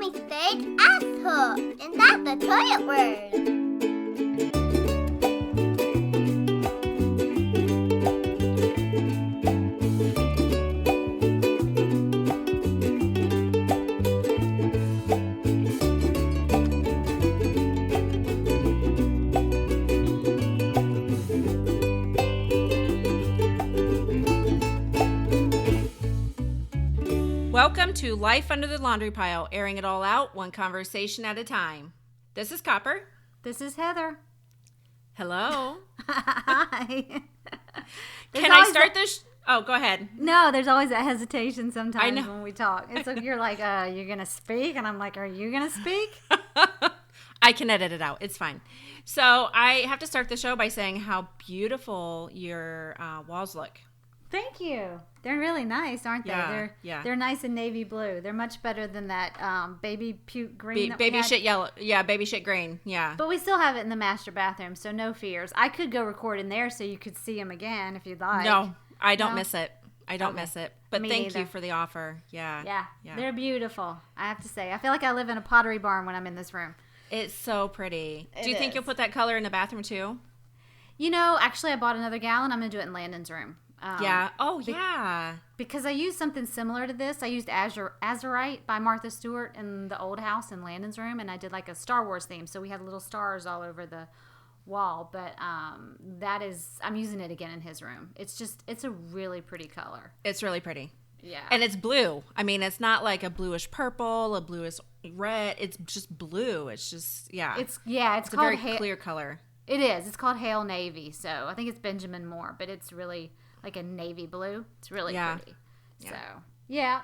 Mommy said asshole, and that's the toilet word. Welcome to Life Under the Laundry Pile, airing it all out, one conversation at a time. This is Copper. This is Heather. Hello. Hi. Can I start this? Oh, go ahead. No, there's always that hesitation sometimes I know. when we talk. It's like you're like, you're going to speak? And I'm like, are you going to speak? I can edit it out. It's fine. So I have to start the show by saying how beautiful your walls look. Thank you. They're really nice, aren't they? Yeah. They're nice and navy blue. They're much better than that baby puke green. Baby shit yellow. Yeah, baby shit green. Yeah. But we still have it in the master bathroom, so no fears. I could go record in there so you could see them again if you'd like. No, I don't miss it. I don't miss it. But Me thank neither. you for the offer. Yeah. They're beautiful, I have to say. I feel like I live in a pottery barn when I'm in this room. It's so pretty. It Do you think is. you'll put that color in the bathroom too? You know, actually, I bought another gallon. I'm going to do it in Landon's room. Yeah. Oh, yeah. Because I used something similar to this. I used Azurite by Martha Stewart in the old house in Landon's room, and I did like a Star Wars theme. So we had little stars all over the wall. But I'm using it again in his room. It's a really pretty color. It's really pretty. Yeah. And it's blue. I mean, it's not like a bluish purple, a bluish red. It's just blue. It's just, yeah. It's a called very clear color. It is. It's called Hail Navy. So I think it's Benjamin Moore, but it's really like a navy blue. It's really pretty. Yeah. So, yeah.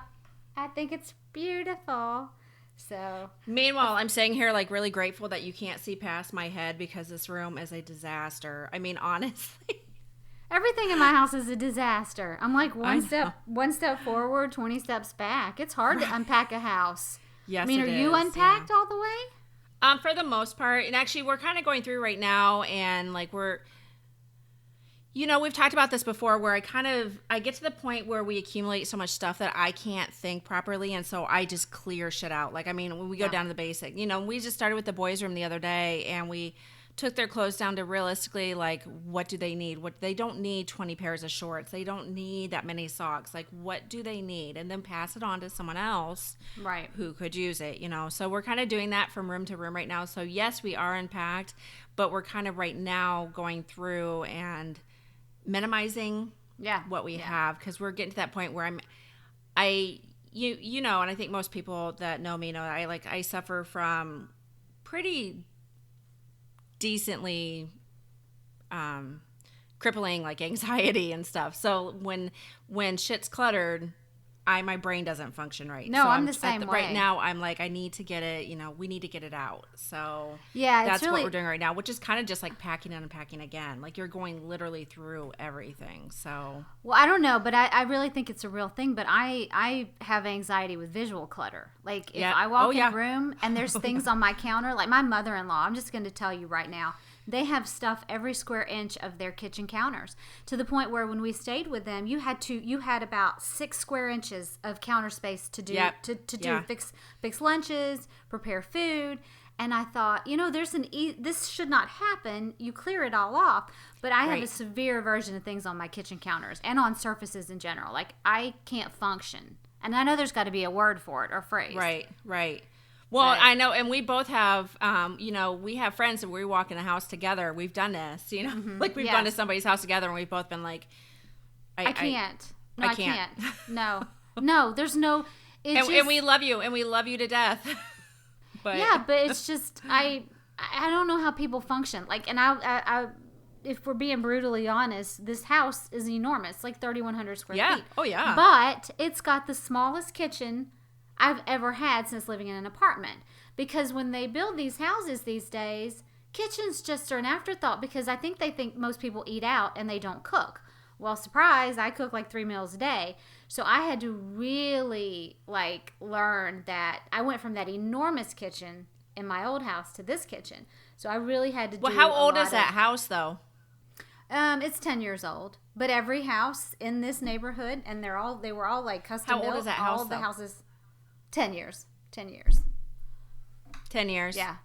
I think it's beautiful. So, Meanwhile, I'm sitting here like really grateful that you can't see past my head because this room is a disaster. I mean, honestly. everything in my house is a disaster. I'm like I one step forward, 20 steps back. It's hard to unpack a house. Yes, I mean, it are you is, unpacked all the way? For the most part. And actually, we're kind of going through right now, and like we've talked about this before where I get to the point where we accumulate so much stuff that I can't think properly. And so I just clear shit out. Like, I mean, when we go down to the basic, we just started with the boys' room the other day, and we took their clothes down to realistically, like, what do they need? They don't need 20 pairs of shorts. They don't need that many socks. Like, what do they need? And then pass it on to someone else Right. who could use it, So we're kind of doing that from room to room right now. So yes, we are unpacked, but we're kind of right now going through and minimizing what we have, because we're getting to that point where and I think most people that know me know that I suffer from pretty decently crippling like anxiety and stuff. So when shit's cluttered, my brain doesn't function right. No, so I'm the same way. Right now, I'm like, I need to get it, we need to get it out. So Yeah, that's it's really, what we're doing right now, which is kind of just like packing and unpacking again. Like you're going literally through everything. So well, I don't know, but I really think it's a real thing. But I have anxiety with visual clutter. Like if I walk in a room and there's things on my counter, like my mother-in-law, I'm just going to tell you right now, they have stuff every square inch of their kitchen counters, to the point where when we stayed with them, you had about 6 square inches of counter space to do fix lunches, prepare food. And I thought, this should not happen. You clear it all off. But I have a severe aversion to things on my kitchen counters and on surfaces in general. Like I can't function. And I know there's got to be a word for it or phrase. Right. Well, I know, and we both have, we have friends that we walk in the house together. We've done this, like we've gone to somebody's house together, and we've both been like, I can't. No, I can't. No, there's no. And we love you, and we love you to death. But it's just I don't know how people function. Like, and I if we're being brutally honest, this house is enormous, like 3,100 square feet. Oh yeah. But it's got the smallest kitchen I've ever had since living in an apartment. Because when they build these houses these days, kitchens just are an afterthought, because I think they think most people eat out and they don't cook. Well, surprise, I cook like 3 meals a day. So I had to really learn that. I went from that enormous kitchen in my old house to this kitchen. So I really had to do Well, how old is that house though? It's 10 years old. But every house in this neighborhood, and they were all like custom built. How old is that house? All the houses, 10 years. 10 years. 10 years. Yeah.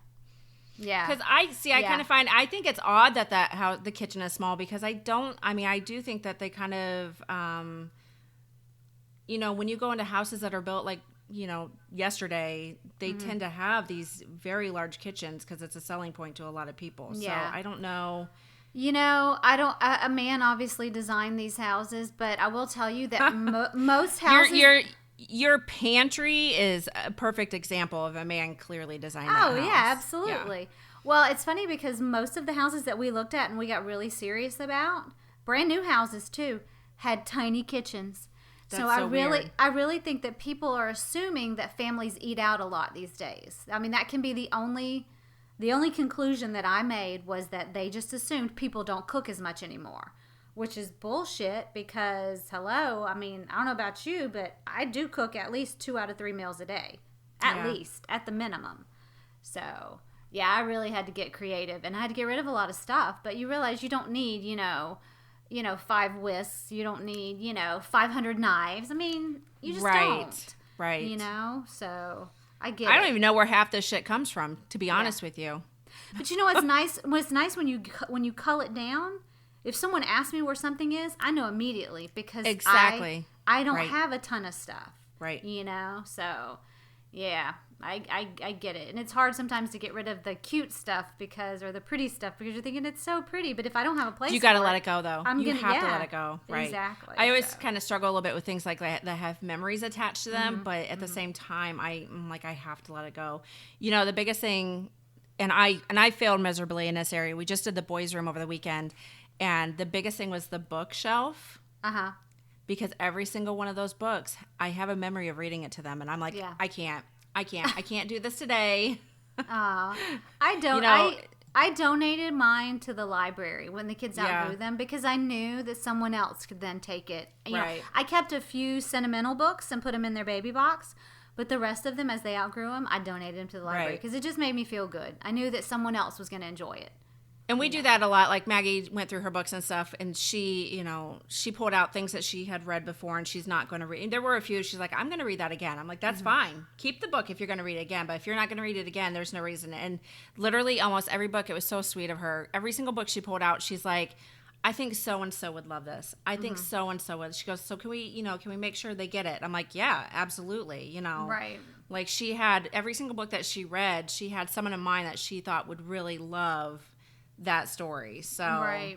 Yeah. Because I kind of find, I think it's odd that how the kitchen is small, because I do think that they kind of, when you go into houses that are built like, yesterday, they tend to have these very large kitchens because it's a selling point to a lot of people. Yeah. So I don't know. A man obviously designed these houses, but I will tell you that most houses. Your pantry is a perfect example of a man clearly designed that house. Yeah, absolutely. Yeah. Well, it's funny because most of the houses that we looked at and we got really serious about, brand new houses too, had tiny kitchens. That's so weird. I really think that people are assuming that families eat out a lot these days. I mean, that can be the only conclusion that I made, was that they just assumed people don't cook as much anymore, which is bullshit because, hello, I mean, I don't know about you, but I do cook at least 2 out of 3 meals a day, at least, at the minimum. So, yeah, I really had to get creative, and I had to get rid of a lot of stuff, but you realize you don't need, 5 whisks. You don't need, 500 knives. I mean, you just don't. Right. So I get I don't even know where half this shit comes from, to be honest with you. But what's nice? What's nice when you cull it down? If someone asks me where something is, I know immediately because exactly. I don't have a ton of stuff. Right. So yeah. I get it. And it's hard sometimes to get rid of the cute stuff or the pretty stuff because you're thinking it's so pretty. But if I don't have a place, you got to let it go, though. You have to let it go. Right. Exactly. I always kind of struggle a little bit with things like that have memories attached to them. But at the same time, I'm like, I have to let it go. The biggest thing, and I failed miserably in this area. We just did the boys' room over the weekend. And the biggest thing was the bookshelf. Uh-huh. Because every single one of those books, I have a memory of reading it to them. And I'm like, I can't do this today. I don't. I donated mine to the library when the kids outgrew them because I knew that someone else could then take it. Right. I kept a few sentimental books and put them in their baby box, but the rest of them, as they outgrew them, I donated them to the library because it just made me feel good. I knew that someone else was going to enjoy it. And we do that a lot. Like Maggie went through her books and stuff, and she pulled out things that she had read before, and she's not going to read. And there were a few. She's like, I'm going to read that again. I'm like, that's fine. Keep the book if you're going to read it again. But if you're not going to read it again, there's no reason. And literally, almost every book, it was so sweet of her. Every single book she pulled out, she's like, I think so and so would love this. I think so and so would. She goes, so can we make sure they get it? I'm like, yeah, absolutely. Right. Like she had every single book that she read. She had someone in mind that she thought would really love that story. So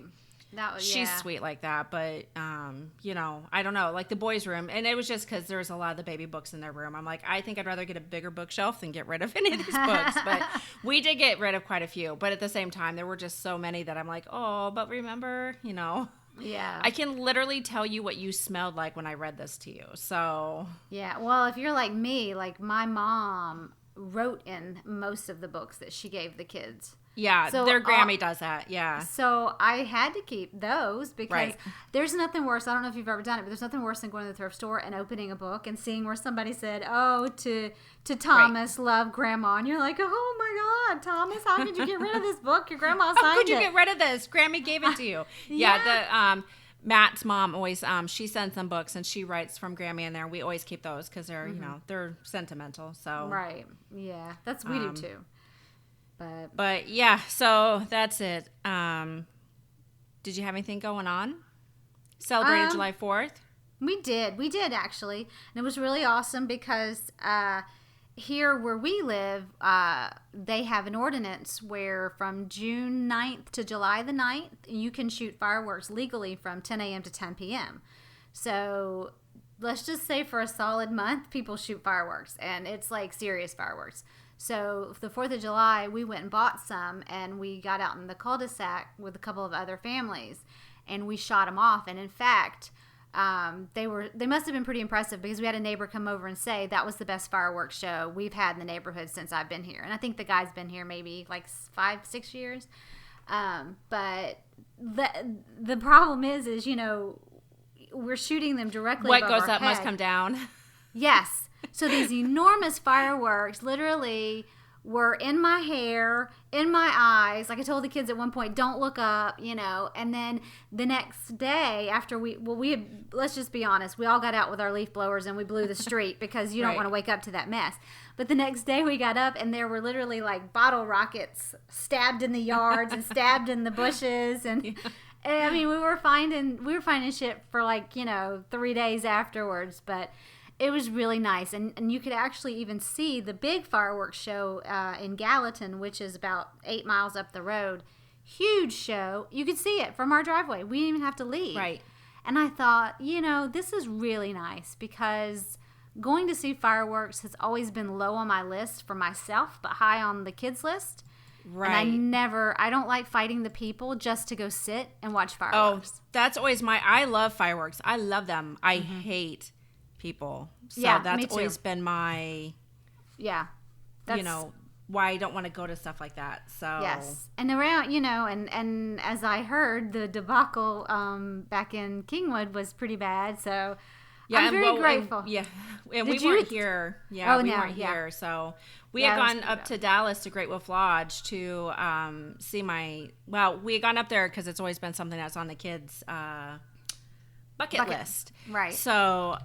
she's sweet like that. But I don't know, like the boys' room, and it was just because there's a lot of the baby books in their room. I'm like, I think I'd rather get a bigger bookshelf than get rid of any of these books. But we did get rid of quite a few, but at the same time there were just so many that I'm like, oh, but remember, I can literally tell you what you smelled like when I read this to you. So yeah, well, if you're like me, like my mom wrote in most of the books that she gave the kids. Yeah, so, their Grammy does that, yeah. So I had to keep those because there's nothing worse. I don't know if you've ever done it, but there's nothing worse than going to the thrift store and opening a book and seeing where somebody said, oh, to Thomas, love Grandma. And you're like, oh, my God, Thomas, how could you get rid of this book? Your grandma signed it. How could you get rid of this? Grammy gave it to you. Matt's mom always, she sends them books and she writes from Grammy in there. We always keep those because they're, they're sentimental. So right. Yeah, we do too. But yeah, so that's it. Did you have anything going on? Celebrated July 4th? We did actually. And it was really awesome because here where we live, they have an ordinance where from June 9th to July the 9th, you can shoot fireworks legally from 10 a.m. to 10 p.m. So let's just say for a solid month, people shoot fireworks, and it's like serious fireworks. So the 4th of July, we went and bought some, and we got out in the cul-de-sac with a couple of other families, and we shot them off. And in fact, they must have been pretty impressive because we had a neighbor come over and say that was the best fireworks show we've had in the neighborhood since I've been here. And I think the guy's been here maybe like 5-6 years. But the problem is we're shooting them directly what above goes our up head. Must come down. Yes. So these enormous fireworks, literally, were in my hair, in my eyes. Like I told the kids at one point, don't look up, and then the next day after let's just be honest, we all got out with our leaf blowers and we blew the street because you don't want to wake up to that mess. But the next day we got up and there were literally like bottle rockets stabbed in the yards and stabbed in the bushes. And I mean, we were finding shit for 3 days afterwards, but it was really nice, and you could actually even see the big fireworks show in Gallatin, which is about 8 miles up the road. Huge show. You could see it from our driveway. We didn't even have to leave. Right. And I thought, this is really nice because going to see fireworks has always been low on my list for myself, but high on the kids' list. Right. And I don't like fighting the people just to go sit and watch fireworks. Oh, that's always I love fireworks. I love them. I hate people. So that's always been my why I don't want to go to stuff like that. So yes. And around and as I heard, the debacle back in Kingwood was pretty bad, so I'm very grateful. And we weren't here. Yeah, we weren't here. So we had gone up to Dallas to Great Wolf Lodge to see we had gone up there because it's always been something that's on the kids' bucket list. Right. So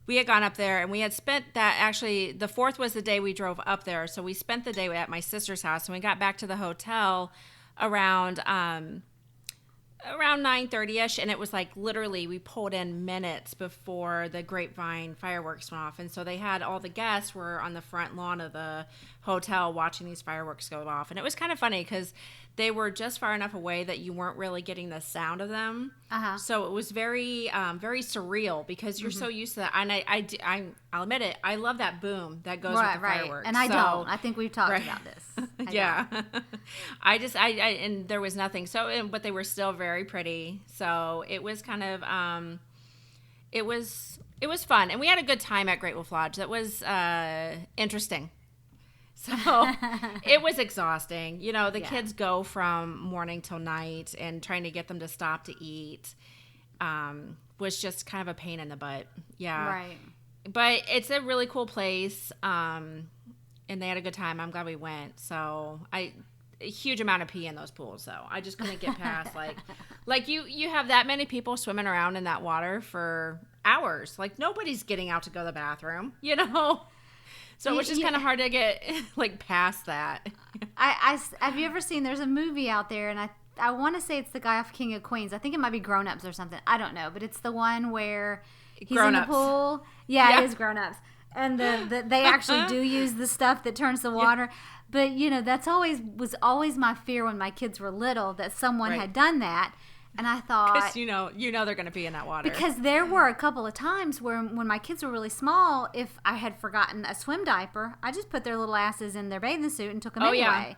we had gone up there and we had spent that, actually the 4th was the day we drove up there. So we spent the day at my sister's house and we got back to the hotel around 9:30ish, and it was like literally we pulled in minutes before the Grapevine fireworks went off. And so they had all the guests were on the front lawn of the hotel watching these fireworks go off. And it was kind of funny because they were just far enough away that you weren't really getting the sound of them. So it was very, very surreal because you're so used to that. And I'll admit it, I love that boom that goes with the fireworks. And I don't. I think we've talked about this. And there was nothing. But they were still very pretty. So it was kind of, it was fun. And we had a good time at Great Wolf Lodge. That was interesting. So it was exhausting. The kids go from morning till night, and trying to get them to stop to eat was just kind of a pain in the butt. Yeah. Right. But it's a really cool place, and they had a good time. I'm glad we went. So a huge amount of pee in those pools, though. I just couldn't get past, like you have that many people swimming around in that water for hours. Like, nobody's getting out to go to the bathroom, So it was just kind of hard to get past that. Have you ever seen? There's a movie out there, and I want to say it's the guy off King of Queens. I think it might be Grown Ups or something. I don't know, but it's the one where he's in the pool. Yeah, it is Grown Ups, and they actually do use the stuff that turns the water. Yeah. But that's was always my fear when my kids were little, that someone had done that. And I thought, because they're going to be in that water. Because there were a couple of times where, when my kids were really small, if I had forgotten a swim diaper, I just put their little asses in their bathing suit and took them anyway.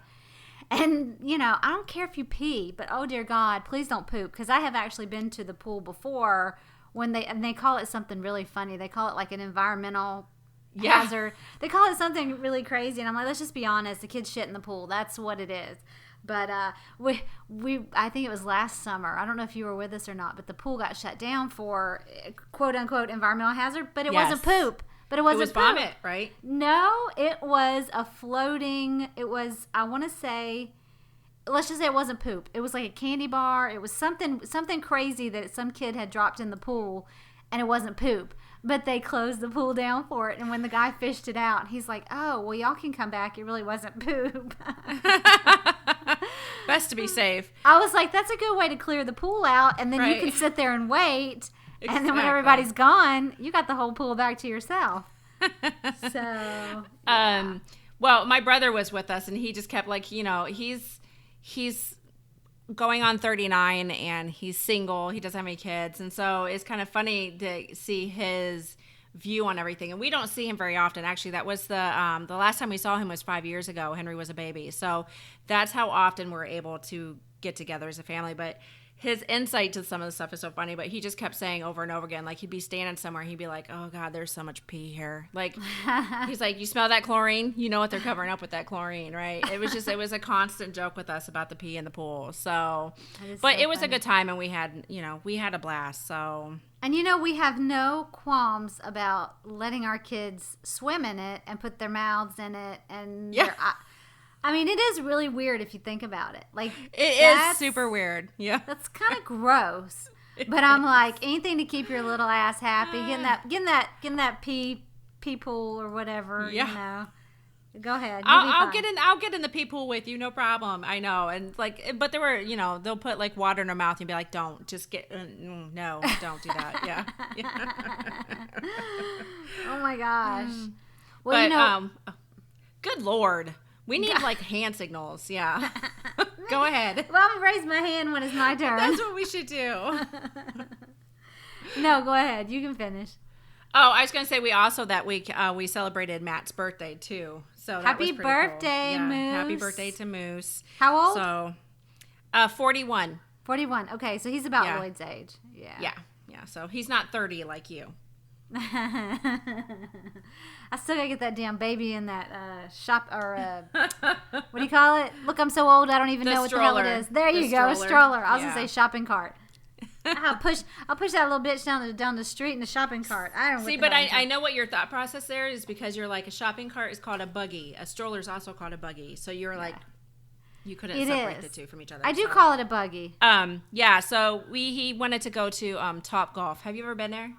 And I don't care if you pee, but oh dear God, please don't poop. Because I have actually been to the pool before and they call it something really funny. They call it like an environmental hazard. They call it something really crazy, and I'm like, let's just be honest. The kids shit in the pool. That's what it is. But I think it was last summer. I don't know if you were with us or not, but the pool got shut down for quote unquote environmental hazard. But it wasn't poop. But it wasn't poop. Vomit, right? No, it was a floating. It was. I want to say. Let's just say it wasn't poop. It was like a candy bar. It was something crazy that some kid had dropped in the pool, and it wasn't poop. But they closed the pool down for it. And when the guy fished it out, he's like, "Oh, well, y'all can come back. It really wasn't poop." Best to be safe. I was like, that's a good way to clear the pool out, and then you can sit there and wait. Exactly. And then when everybody's gone, you got the whole pool back to yourself. So, yeah. Well, my brother was with us, and he just kept he's going on 39, and he's single. He doesn't have any kids, and so it's kind of funny to see his view on everything. And we don't see him very often. Actually, that was the last time we saw him was 5 years ago. Henry was a baby, so that's how often we're able to get together as a family. But his insight to some of the stuff is so funny, but he just kept saying over and over again, like he'd be standing somewhere, he'd be like, oh God, there's so much pee here. Like, he's like, you smell that chlorine? You know what they're covering up with that chlorine, right? It was a constant joke with us about the pee in the pool. So, but it was a good time, and we had a blast. So. And we have no qualms about letting our kids swim in it and put their mouths in it, and I mean, it is really weird if you think about it. Like, it is super weird. Yeah, that's kind of gross. But I'm like, anything to keep your little ass happy, getting that pee pool or whatever. Yeah. Go ahead. I'll get in the pee pool with you, no problem. I know, and like, but there were, they'll put like water in their mouth and be like, don't just get, no, don't do that. Yeah. Oh my gosh. Well, but good Lord. We need like hand signals. Yeah. Go ahead. Well, I'm going to raise my hand when it's my turn. That's what we should do. No, go ahead. You can finish. Oh, I was going to say that week we celebrated Matt's birthday too. So that happy was pretty birthday, cool. Moose. Happy birthday to Moose. How old? So 41. 41. Okay, so he's about Lloyd's age. Yeah. Yeah. So he's not 30 like you. I still gotta get that damn baby in that shop or what do you call it? Look, I'm so old I don't even know what the hell it is. There you go, a stroller. I was gonna say shopping cart. I'll push that little bitch down the street in the shopping cart. I don't see, but I know what your thought process there is, because you're like, a shopping cart is called a buggy, a stroller is also called a buggy. So you're like, you couldn't separate the two from each other. I do call it a buggy. Yeah. So he wanted to go to Top Golf. Have you ever been there?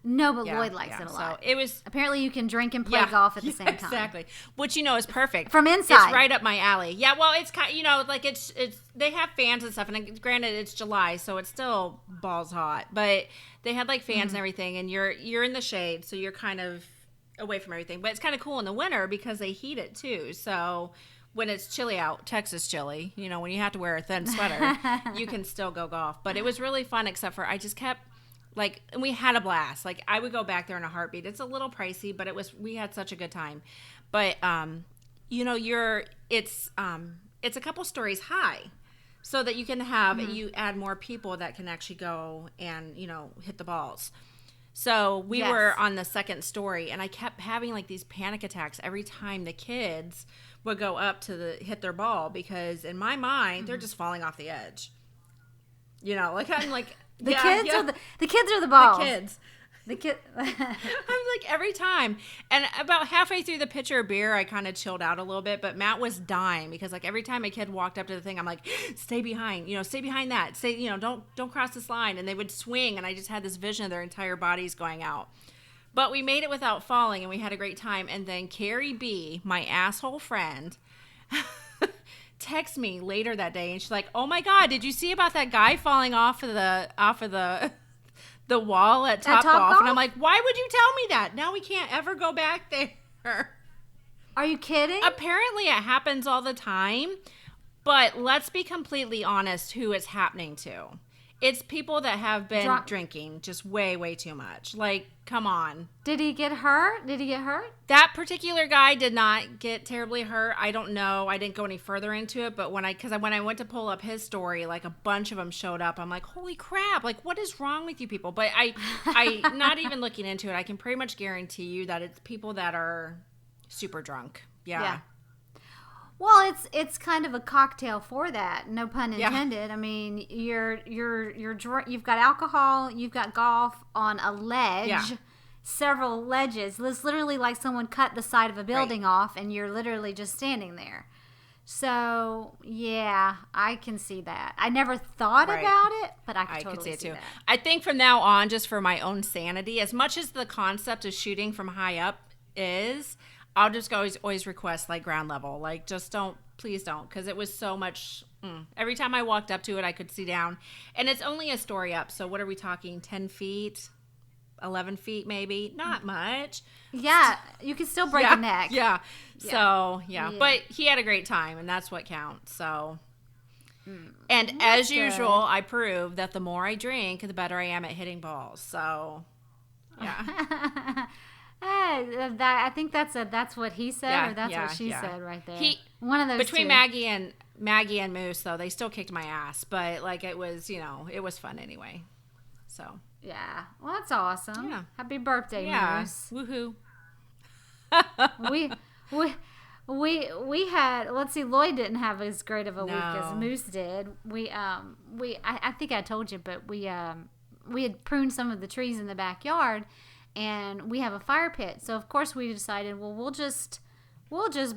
No, but Lloyd likes it a lot. So it was apparently you can drink and play golf at the same time. Exactly, which is perfect from inside. It's right up my alley. Yeah, well, it's kind like it's they have fans and stuff, and granted it's July, so it's still balls hot, but they had like fans and everything, and you're in the shade, so you're kind of away from everything. But it's kind of cool in the winter because they heat it too. So when it's chilly out, Texas chilly, when you have to wear a thin sweater, you can still go golf. But it was really fun, except for I just kept. And we had a blast. Like, I would go back there in a heartbeat. It's a little pricey, but we had such a good time. But it's a couple stories high, so that you can have you add more people that can actually go and hit the balls. So we were on the second story, and I kept having like these panic attacks every time the kids would go up to hit their ball, because in my mind they're just falling off the edge. I'm like. The kids or the balls? The kids. The kid. I'm like, every time. And about halfway through the pitcher of beer, I kind of chilled out a little bit, but Matt was dying, because like every time a kid walked up to the thing, I'm like, stay behind that. Stay, don't cross this line. And they would swing, and I just had this vision of their entire bodies going out. But we made it without falling, and we had a great time. And then Carrie B, my asshole friend, text me later that day, and she's like, oh my God, did you see about that guy falling off of the wall at Top Golf? And I'm like, why would you tell me that? Now we can't ever go back there. Are you kidding? Apparently it happens all the time, but let's be completely honest who it's happening to. It's people that have been drinking just way, way too much. Like, come on. Did he get hurt? That particular guy did not get terribly hurt. I don't know. I didn't go any further into it. But when I went to pull up his story, like a bunch of them showed up. I'm like, holy crap. Like, what is wrong with you people? But I not even looking into it, I can pretty much guarantee you that it's people that are super drunk. Yeah. Well, it's kind of a cocktail for that. No pun intended. I mean, you've got alcohol, you've got golf on a ledge, several ledges. It's literally like someone cut the side of a building off, and you're literally just standing there. So, yeah, I can see that. I never thought about it, but I could totally see it too. That. I think from now on, just for my own sanity, as much as the concept of shooting from high up is, I'll just always request like ground level. Like, just please don't, because it was so much. Every time I walked up to it, I could see down, and it's only a story up. So what are we talking? 10 feet, 11 feet, maybe? Not much. Yeah, you can still break a neck. Yeah. So but he had a great time, and that's what counts. So. And as usual, I prove that the more I drink, the better I am at hitting balls. So, yeah. I think that's what he said, or that's what she said right there. One of those between two. Maggie and Maggie and Moose, though, they still kicked my ass, but like it was, it was fun anyway. So yeah, well, that's awesome. Yeah. Happy birthday, yeah, Moose. woohoo. We had, let's see, Lloyd didn't have as great of a week as No. Moose did. I think I told you, but we had pruned some of the trees in the backyard, and we have a fire pit. So of course we decided, well, we'll just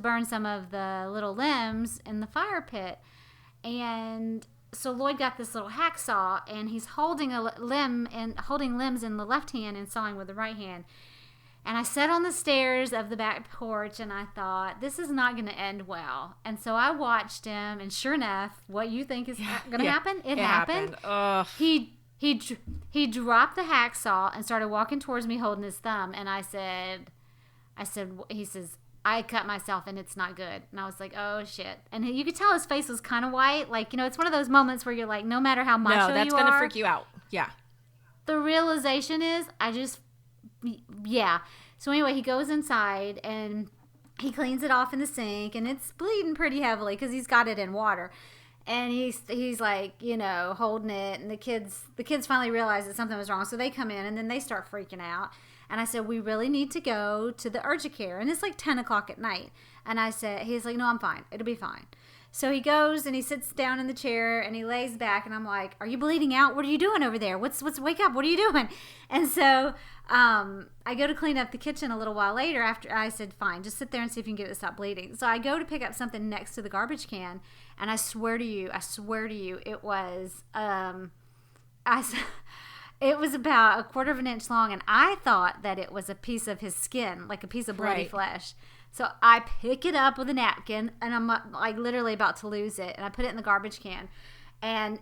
burn some of the little limbs in the fire pit. And so Lloyd got this little hacksaw, and he's holding holding limbs in the left hand and sawing with the right hand. And I sat on the stairs of the back porch, and I thought, this is not going to end well. And so I watched him, and sure enough, what you think is going to happen? It happened. Ugh. He dropped the hacksaw and started walking towards me holding his thumb. And he says, I cut myself and it's not good. And I was like, oh shit. And you could tell his face was kind of white. Like, it's one of those moments where you're like, no matter how macho you are. No, that's going to freak you out. Yeah. The realization is, yeah. So anyway, he goes inside and he cleans it off in the sink, and it's bleeding pretty heavily because he's got it in water. And he's like, holding it, and the kids finally realize that something was wrong, so they come in, and then they start freaking out. And I said, we really need to go to the urgent care, and it's like 10 o'clock at night. And he's like, no, I'm fine, it'll be fine. So he goes and he sits down in the chair and he lays back, and I'm like, are you bleeding out? What are you doing over there? Wake up, what are you doing? And so I go to clean up the kitchen a little while later after I said, fine, just sit there and see if you can get it to stop bleeding. So I go to pick up something next to the garbage can, and I swear to you, it was, it was about a quarter of an inch long, and I thought that it was a piece of his skin, like a piece of bloody flesh. So I pick it up with a napkin, and I'm like literally about to lose it, and I put it in the garbage can. And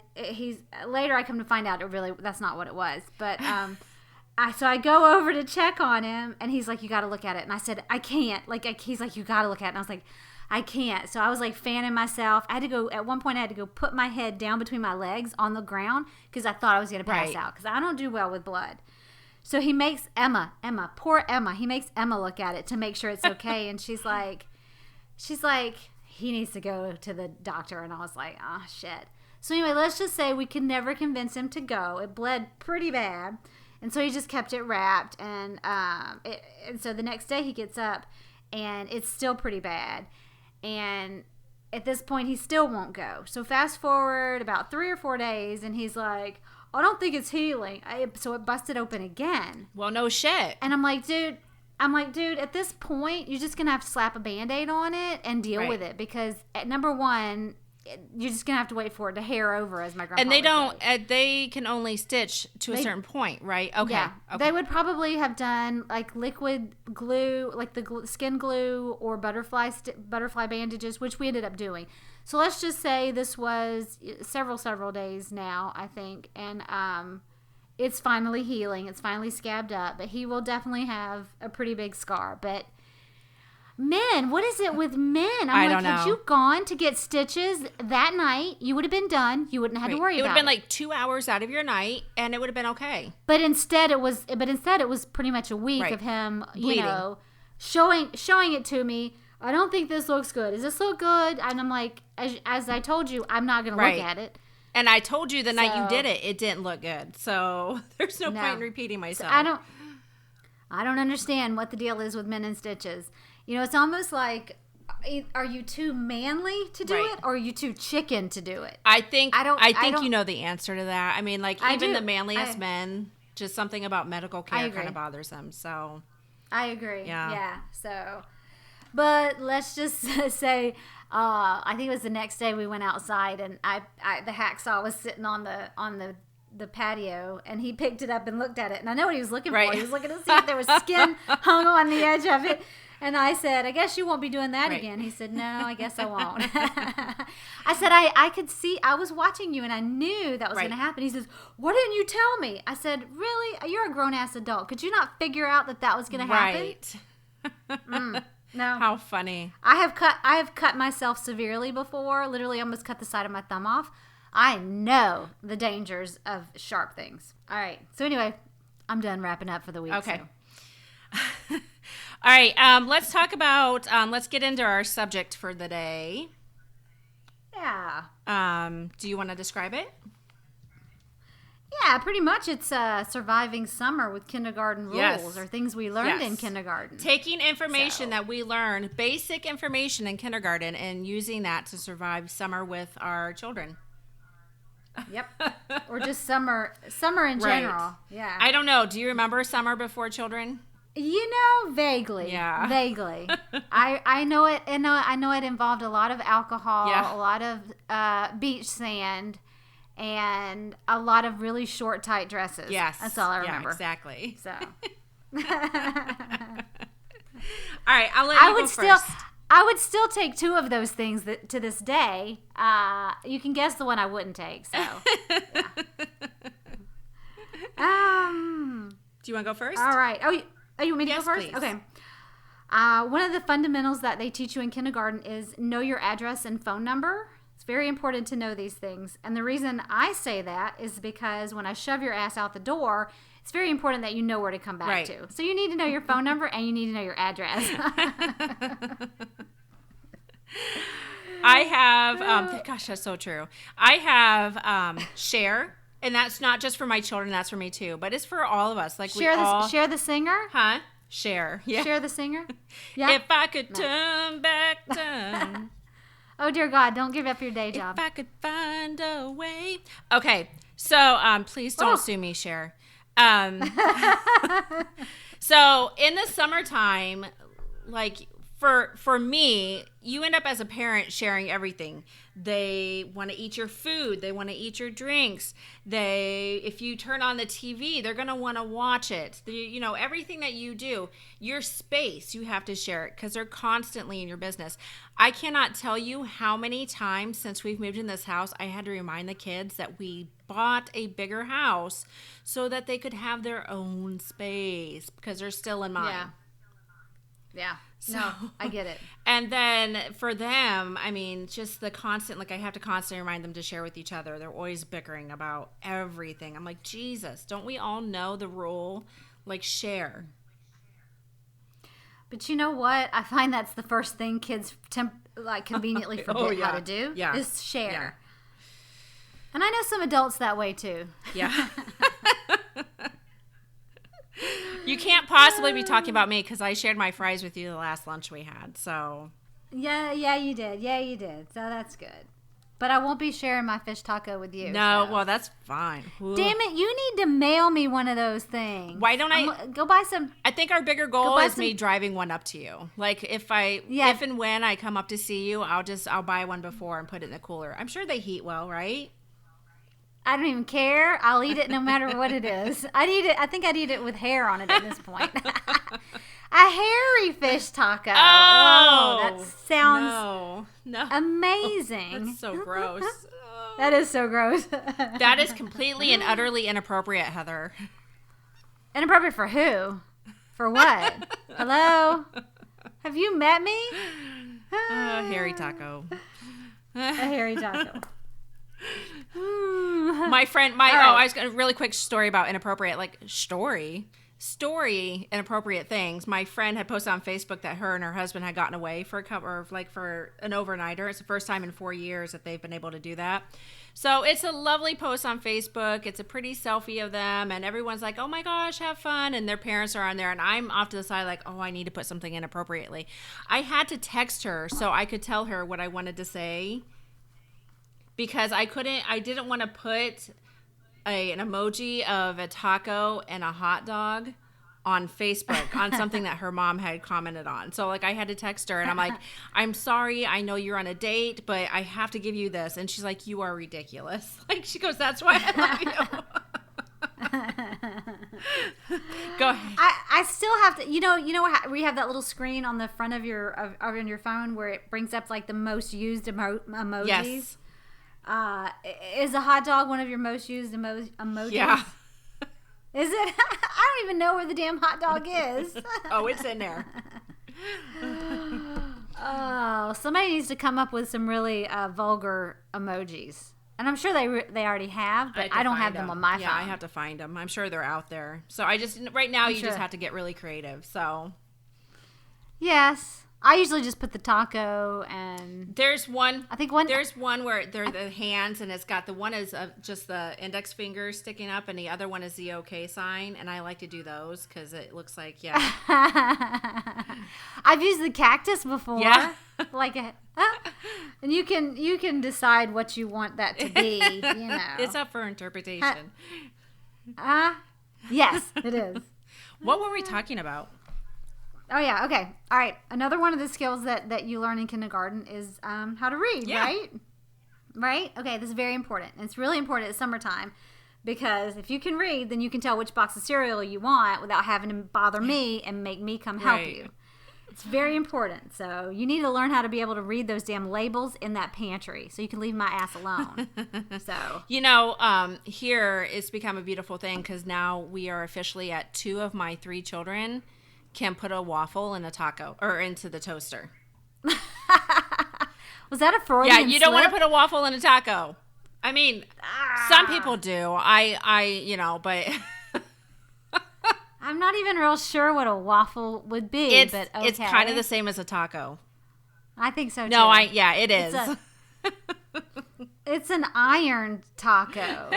later I come to find out that's not what it was. But so I go over to check on him, and he's like, you got to look at it. And I said, I can't. He's like, you got to look at it. And I was like, I can't. So I was like fanning myself. At one point I had to go put my head down between my legs on the ground because I thought I was going to pass out because I don't do well with blood. So he makes poor Emma, he makes Emma look at it to make sure it's okay. And she's like, he needs to go to the doctor. And I was like, oh, shit. So anyway, let's just say we could never convince him to go. It bled pretty bad. And so he just kept it wrapped. And so the next day he gets up, and it's still pretty bad. And at this point, he still won't go. So fast forward about 3 or 4 days, and he's like, I don't think it's healing. So it busted open again. Well, no shit. And I'm like, dude, at this point, you're just going to have to slap a Band-Aid on it and deal with it. Because at number one, you're just going to have to wait for it to hair over, as my grandpa would say. They can only stitch to a certain point, right? Okay. Yeah. Okay. They would probably have done like liquid glue, like the skin glue, or butterfly bandages, which we ended up doing. So let's just say this was several days now, I think. And it's finally healing. It's finally scabbed up. But he will definitely have a pretty big scar. But men, what is it with men? I don't know. Had you gone to get stitches that night, you would have been done. You wouldn't have had to worry about it. It would have been like 2 hours out of your night, and it would have been okay. But instead, it was pretty much a week of him, bleeding. Showing it to me. I don't think this looks good. Does this look good? And I'm like, as I told you, I'm not going to look at it. And I told you the night you did it, it didn't look good. So there's no point in repeating myself. So I don't understand what the deal is with men and stitches. It's almost like, are you too manly to do it, or are you too chicken to do it? I think you know the answer to that. I mean, like, even the manliest men, just something about medical care kind of bothers them. So I agree. Yeah. So, but let's just say, I think it was the next day we went outside, and the hacksaw was sitting on the patio, and he picked it up and looked at it, and I know what he was looking for. He was looking to see if there was skin hung on the edge of it. And I said, I guess you won't be doing that again. He said, no, I guess I won't. I said, I could see, I was watching you, and I knew that was going to happen. He says, why didn't you tell me? I said, really? You're a grown-ass adult. Could you not figure out that was going to happen? Right. No. How funny. I have cut myself severely before, literally almost cut the side of my thumb off. I know the dangers of sharp things. All right. So anyway, I'm done wrapping up for the week. Okay. So. All right, let's talk about, let's get into our subject for the day. Yeah. Do you want to describe it? Yeah, pretty much it's surviving summer with kindergarten rules Yes. or things we learned in kindergarten. Taking information that we learned, basic information in kindergarten, and using that to survive summer with our children. Yep. Or just summer in general. Yeah. I don't know. Do you remember summer before children? Vaguely. Yeah. Vaguely. I know it, and I know it involved a lot of alcohol, a lot of beach sand, and a lot of really short, tight dresses. Yes. That's all I remember. Yeah, exactly. So. All right, I'll let you go first. I would still take two of those things to this day. You can guess the one I wouldn't take. So. Yeah. Do you want to go first? All right. Oh, you want me to go first? Please. Okay. One of the fundamentals that they teach you in kindergarten is know your address and phone number. It's very important to know these things. And the reason I say that is because when I shove your ass out the door, it's very important that you know where to come back to. So you need to know your phone number and you need to know your address. I have, gosh, that's so true. I have share, and that's not just for my children, that's for me too, but it's for all of us. Like share the singer? Huh? Share. Yeah. Share the singer? Yeah. If I could turn back time. Oh, dear God, don't give up your day job. If I could find a way. Okay, so please don't sue me, Cher. So in the summertime, like for me, you end up as a parent sharing everything. They want to eat your food. They want to eat your drinks. If you turn on the TV, they're going to want to watch it. Everything that you do, your space, you have to share it because they're constantly in your business. I cannot tell you how many times since we've moved in this house, I had to remind the kids that we bought a bigger house so that they could have their own space because they're still in mine. Yeah. No, I get it. And then for them, I mean, just the constant, like I have to constantly remind them to share with each other. They're always bickering about everything. I'm like, Jesus, don't we all know the rule? Like, share. But you know what? I find that's the first thing kids conveniently forget how to do is share. Yeah. And I know some adults that way too. Yeah. You can't possibly be talking about me because I shared my fries with you the last lunch we had. So. Yeah, you did. So that's good. But I won't be sharing my fish taco with you. No, so. Well, that's fine. Ooh. Damn it, you need to mail me one of those things. Why don't I? Go buy some. I think our bigger goal is me driving one up to you. Like if and when I come up to see you, I'll buy one before and put it in the cooler. I'm sure they heat well, right? I don't even care. I'll eat it no matter what it is. I think I'd eat it with hair on it at this point. A hairy fish taco. Oh, that sounds amazing. That's so gross. That is so gross. That is completely and utterly inappropriate, Heather. Inappropriate for who? For what? Hello? Have you met me? Hairy taco. A hairy taco. My friend, I was a really quick story about inappropriate, inappropriate things. My friend had posted on Facebook that her and her husband had gotten away for for an overnighter. It's the first time in 4 years that they've been able to do that. So it's a lovely post on Facebook. It's a pretty selfie of them, and everyone's like, "Oh my gosh, have fun!" And their parents are on there, and I'm off to the side like, "Oh, I need to put something inappropriately." I had to text her so I could tell her what I wanted to say. Because I didn't want to put an emoji of a taco and a hot dog on Facebook on something that her mom had commented on. So I had to text her and I'm like, I'm sorry, I know you're on a date, but I have to give you this. And she's like, you are ridiculous. She goes, that's why I love you. Go ahead. I still have to, you know where you have that little screen on the front of your phone where it brings up the most used emojis? Yes. Is a hot dog one of your most used emojis? Yeah. Is it? I don't even know where the damn hot dog is. Oh, it's in there. Oh, somebody needs to come up with some really vulgar emojis. And I'm sure they already have, but I don't have them on my phone. Yeah, I have to find them. I'm sure they're out there. So right now you just have to get really creative. So. Yes. I usually just put the taco and there's one where they're the hands and it's got the one is just the index finger sticking up and the other one is the okay sign, and I like to do those because it looks like I've used the cactus before. Yeah. And you can decide what you want that to be, you know. It's up for interpretation. Yes, it is. What were we talking about? Oh, yeah. Okay. All right. Another one of the skills that you learn in kindergarten is how to read, right? Right? Okay. This is very important. And it's really important at summertime because if you can read, then you can tell which box of cereal you want without having to bother me and make me come help you. It's very important. So you need to learn how to be able to read those damn labels in that pantry so you can leave my ass alone. So here it's become a beautiful thing because now we are officially at 2 of my 3 children can put a waffle in a taco or into the toaster. Was that a Freudian slip? Yeah, you don't want to put a waffle in a taco. I mean, some people do. But I'm not even real sure what a waffle would be, but okay. It's kind of the same as a taco. I think so too. No, it is. It's an iron taco.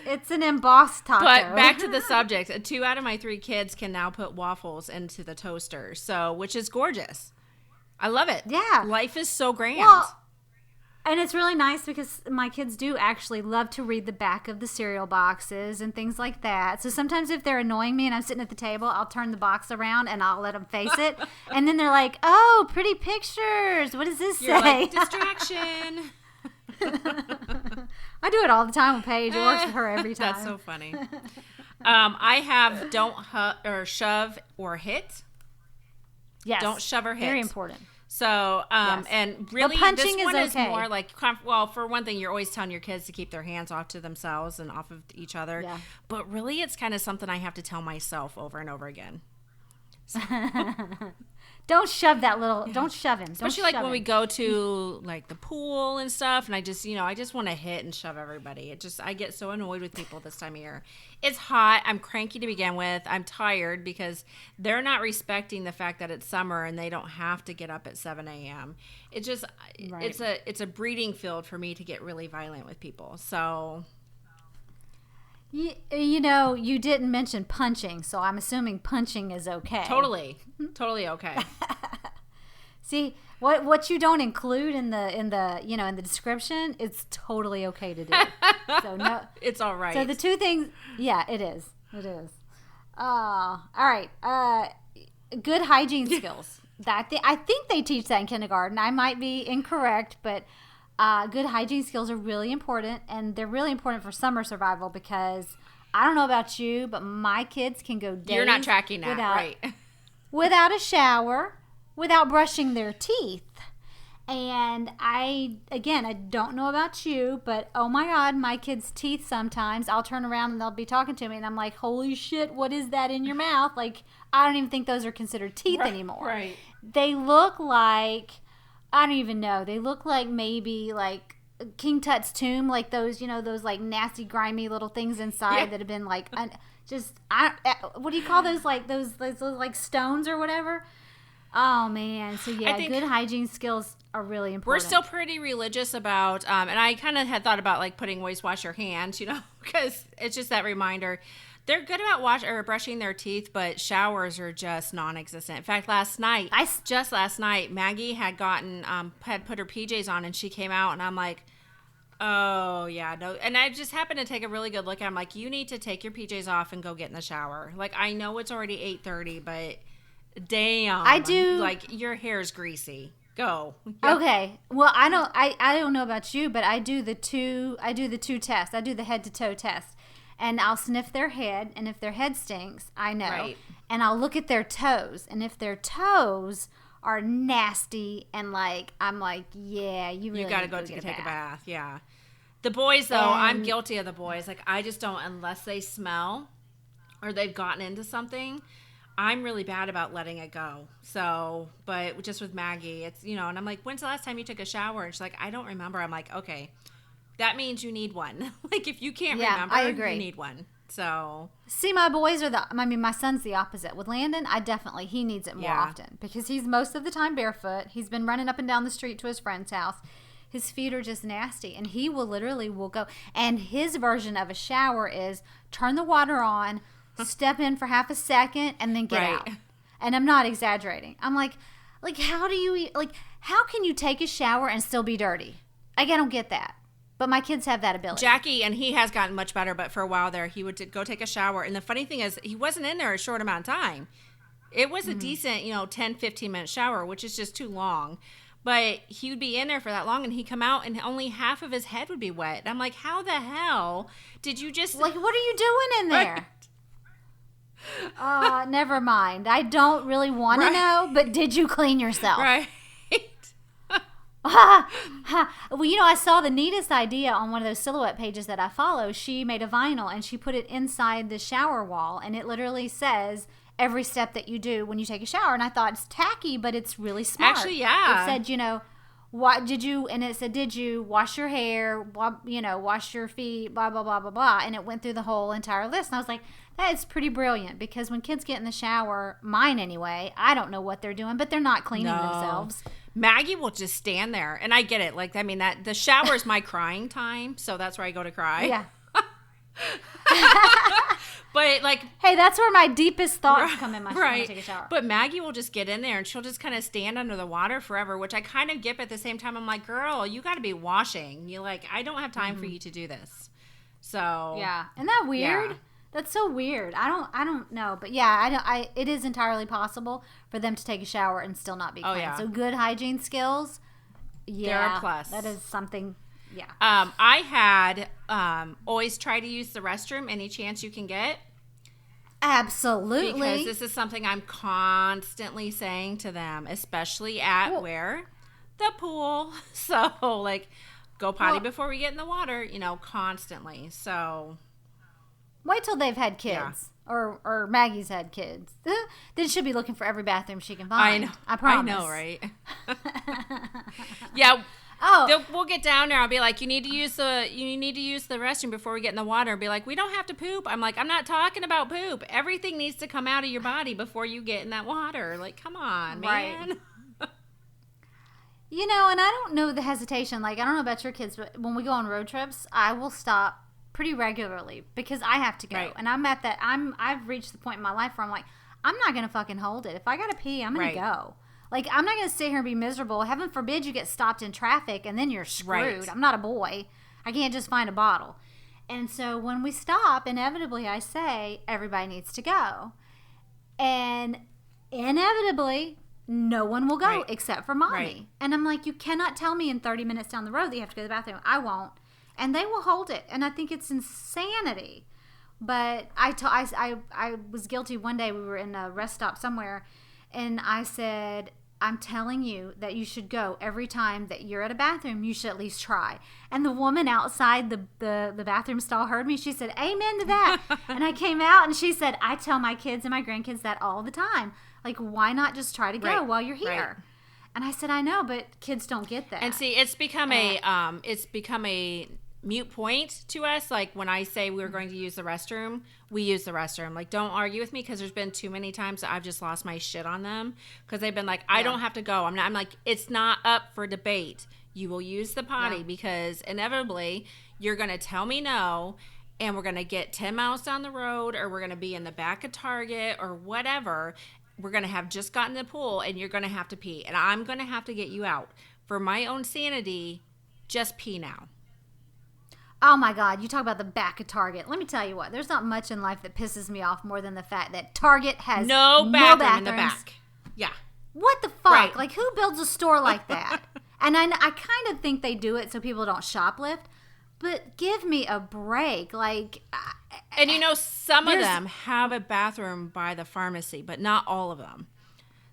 It's an embossed taco. But back to the subject. 2 out of my 3 kids can now put waffles into the toaster, which is gorgeous. I love it. Yeah. Life is so grand. Well, and it's really nice because my kids do actually love to read the back of the cereal boxes and things like that. So sometimes if they're annoying me and I'm sitting at the table, I'll turn the box around and I'll let them face it. And then they're like, oh, pretty pictures. What does this You're say? Like, distraction. I do it all the time with Paige. It works for her every time. That's so funny. I have don't shove or hit. Yes. Don't shove or hit. Very important. So, yes. And really, punching this one is okay. more like, for one thing, you're always telling your kids to keep their hands off to themselves and off of each other. Yeah. But really, it's kind of something I have to tell myself over and over again. So. Don't shove that little. Yeah. Don't shove him. Especially like when we go to like the pool and stuff, and I just want to hit and shove everybody. I get so annoyed with people this time of year. It's hot. I'm cranky to begin with. I'm tired because they're not respecting the fact that it's summer and they don't have to get up at 7 a.m. It's a breeding field for me to get really violent with people. So. You didn't mention punching, so I'm assuming punching is okay. Totally okay. See, what you don't include in the description, it's totally okay to do. So no, it's all right. So the 2 things, yeah, it is. All right. Good hygiene skills. I think they teach that in kindergarten. I might be incorrect, but. Good hygiene skills are really important, and they're really important for summer survival because I don't know about you, but my kids can go days. You're not tracking that, right? Without a shower, without brushing their teeth. And I don't know about you, but oh my God, my kids' teeth sometimes, I'll turn around and they'll be talking to me, and I'm like, holy shit, what is that in your mouth? Like, I don't even think those are considered teeth anymore. Right. They look like... I don't even know. They look like maybe like King Tut's tomb, like those, those like nasty, grimy little things inside that have been like, what do you call those? Like those like stones or whatever. Oh man. So yeah, good hygiene skills are really important. We're still pretty religious about, and I kind of had thought about like putting wash your hands, because it's just that reminder. They're good about brushing their teeth, but showers are just non-existent. In fact, last night, Maggie had had put her PJs on, and she came out, and I'm like, oh, yeah, no. And I just happened to take a really good look. I'm like, you need to take your PJs off and go get in the shower. Like, I know it's already 8:30, but damn. I do. Like, your hair's greasy. Go. Okay. Well, I don't know about you, but I do the 2 tests. I do the head to toe test. And I'll sniff their head, and if their head stinks, I know. Right. And I'll look at their toes, and if their toes are nasty and like, I'm like, yeah, you got to go take a bath. Yeah. The boys, though, I'm guilty of the boys. Like, I just don't, unless they smell or they've gotten into something, I'm really bad about letting it go. So, but just with Maggie, it's, and I'm like, when's the last time you took a shower? And she's like, I don't remember. I'm like, okay. That means you need one. Like, if you can't remember, I agree. You need one. So see, my son's the opposite. With Landon, he needs it more often because he's most of the time barefoot. He's been running up and down the street to his friend's house. His feet are just nasty, and he will go. And his version of a shower is turn the water on, step in for half a second, and then get out. And I'm not exaggerating. I'm like how do you how can you take a shower and still be dirty? I don't get that. But my kids have that ability. Jackie, and he has gotten much better, but for a while there, he would go take a shower. And the funny thing is, he wasn't in there a short amount of time. It was a decent, 10, 15-minute shower, which is just too long. But he would be in there for that long, and he'd come out, and only half of his head would be wet. And I'm like, how the hell did you just... what are you doing in there? Never mind. I don't really want to know, but did you clean yourself? Right. Well, I saw the neatest idea on one of those silhouette pages that I follow. She made a vinyl, and she put it inside the shower wall, and it literally says every step that you do when you take a shower. And I thought it's tacky, but it's really smart. Actually, yeah. It said, what did you, and it said, did you wash your hair, wash your feet, blah, blah, blah, blah, blah. And it went through the whole entire list. And I was like, that is pretty brilliant, because when kids get in the shower, mine anyway, I don't know what they're doing, but they're not cleaning themselves. Maggie will just stand there, and I get it. That the shower is my crying time, so that's where I go to cry. Yeah. But hey, that's where my deepest thoughts come in when I take a shower. But Maggie will just get in there, and she'll just kind of stand under the water forever, which I kind of get, but at the same time, I'm like, girl, you got to be washing. I don't have time for you to do this. So yeah, isn't that weird? Yeah. That's so weird. I don't know, but yeah, it is entirely possible for them to take a shower and still not be clean. Yeah. So good hygiene skills, they're a plus. That is something. Yeah. I had always try to use the restroom any chance you can get. Absolutely. Because this is something I'm constantly saying to them, especially at where? The pool. So go potty before we get in the water, constantly. So wait till they've had kids. Yeah. Or Maggie's had kids. Then she'll be looking for every bathroom she can find. I know. I promise. I know, right? Yeah. We'll get down there. I'll be like, you need to use the restroom before we get in the water. I'll be like, we don't have to poop. I'm like, I'm not talking about poop. Everything needs to come out of your body before you get in that water. Come on, man. Right. And I don't know the hesitation. I don't know about your kids, but when we go on road trips, I will stop pretty regularly because I have to go. Right. And I've reached the point in my life where I'm like, I'm not going to fucking hold it. If I got to pee, I'm going to go. I'm not going to sit here and be miserable. Heaven forbid you get stopped in traffic and then you're screwed. Right. I'm not a boy. I can't just find a bottle. And so when we stop, inevitably I say, everybody needs to go. And inevitably, no one will go except for mommy. Right. And I'm like, you cannot tell me in 30 minutes down the road that you have to go to the bathroom. I won't. And they will hold it. And I think it's insanity. But I was guilty one day. We were in a rest stop somewhere. And I said, I'm telling you that you should go every time that you're at a bathroom. You should at least try. And the woman outside the bathroom stall heard me. She said, amen to that. And I came out and she said, I tell my kids and my grandkids that all the time. Why not just try to go while you're here? Right. And I said, I know, but kids don't get that. And see, it's become a mute point to us. When I say we're going to use the restroom, we use the restroom. Don't argue with me, because there's been too many times that I've just lost my shit on them because they've been like, I don't have to go. I'm like, it's not up for debate. You will use the potty because inevitably you're going to tell me no, and we're going to get 10 miles down the road, or we're going to be in the back of Target or whatever. We're going to have just gotten in the pool and you're going to have to pee, and I'm going to have to get you out. For my own sanity, just pee now. Oh my God, you talk about the back of Target. Let me tell you what, there's not much in life that pisses me off more than the fact that Target has no bathroom in the back. Yeah. What the fuck? Right. Who builds a store like that? And I kind of think they do it so people don't shoplift, but give me a break. And some of them have a bathroom by the pharmacy, but not all of them.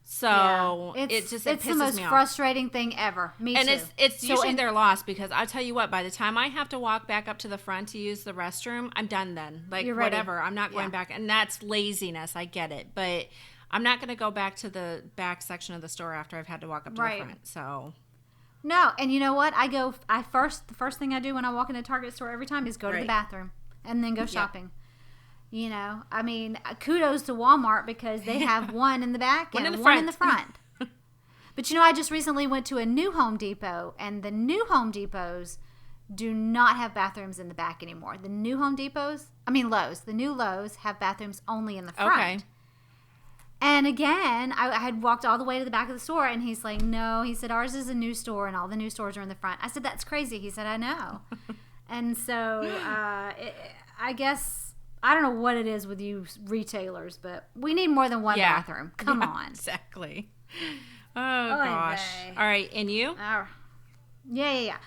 So it's the most frustrating thing ever. Me and too. It's usually their loss, because I tell you what, by the time I have to walk back up to the front to use the restroom, I'm done then. Whatever, I'm not going back. And that's laziness. I get it. But I'm not going to go back to the back section of the store after I've had to walk up to the front. So no, and you know what? The first thing I do when I walk in a Target store every time is go to the bathroom and then go shopping. You know, I mean, kudos to Walmart because they have one in the back and one in the front. But, you know, I just recently went to a new Home Depot, and the new Home Depots do not have bathrooms in the back anymore. The new Lowe's. The new Lowe's have bathrooms only in the front. Okay. And again, I had walked all the way to the back of the store, and he's like, no. He said, ours is a new store, and all the new stores are in the front. I said, that's crazy. He said, I know. And so I guess, I don't know what it is with you retailers, but we need more than one bathroom. Come on. Exactly. Oh, gosh. All right. And you? Yeah.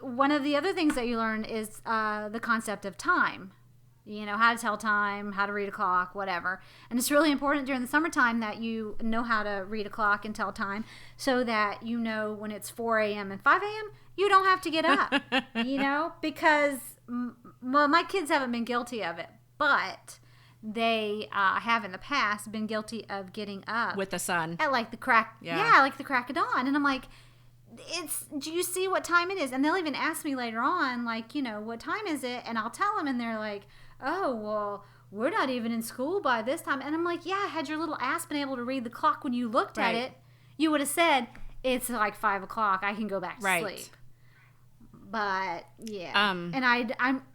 One of the other things that you learn is the concept of time. You know, how to tell time, how to read a clock, whatever. And it's really important during the summertime that you know how to read a clock and tell time so that you know when it's 4 a.m. and 5 a.m., you don't have to get up, you know, because, well, my kids haven't been guilty of it, but they have in the past been guilty of getting up with the sun at like the crack of dawn. And I'm like, do you see what time it is? And they'll even ask me later on, like, you know, what time is it? And I'll tell them, and they're like, oh, well, we're not even in school by this time. And I'm like, yeah, had your little ass been able to read the clock when you looked at it, you would have said, it's like 5 o'clock, I can go back to sleep. But yeah, and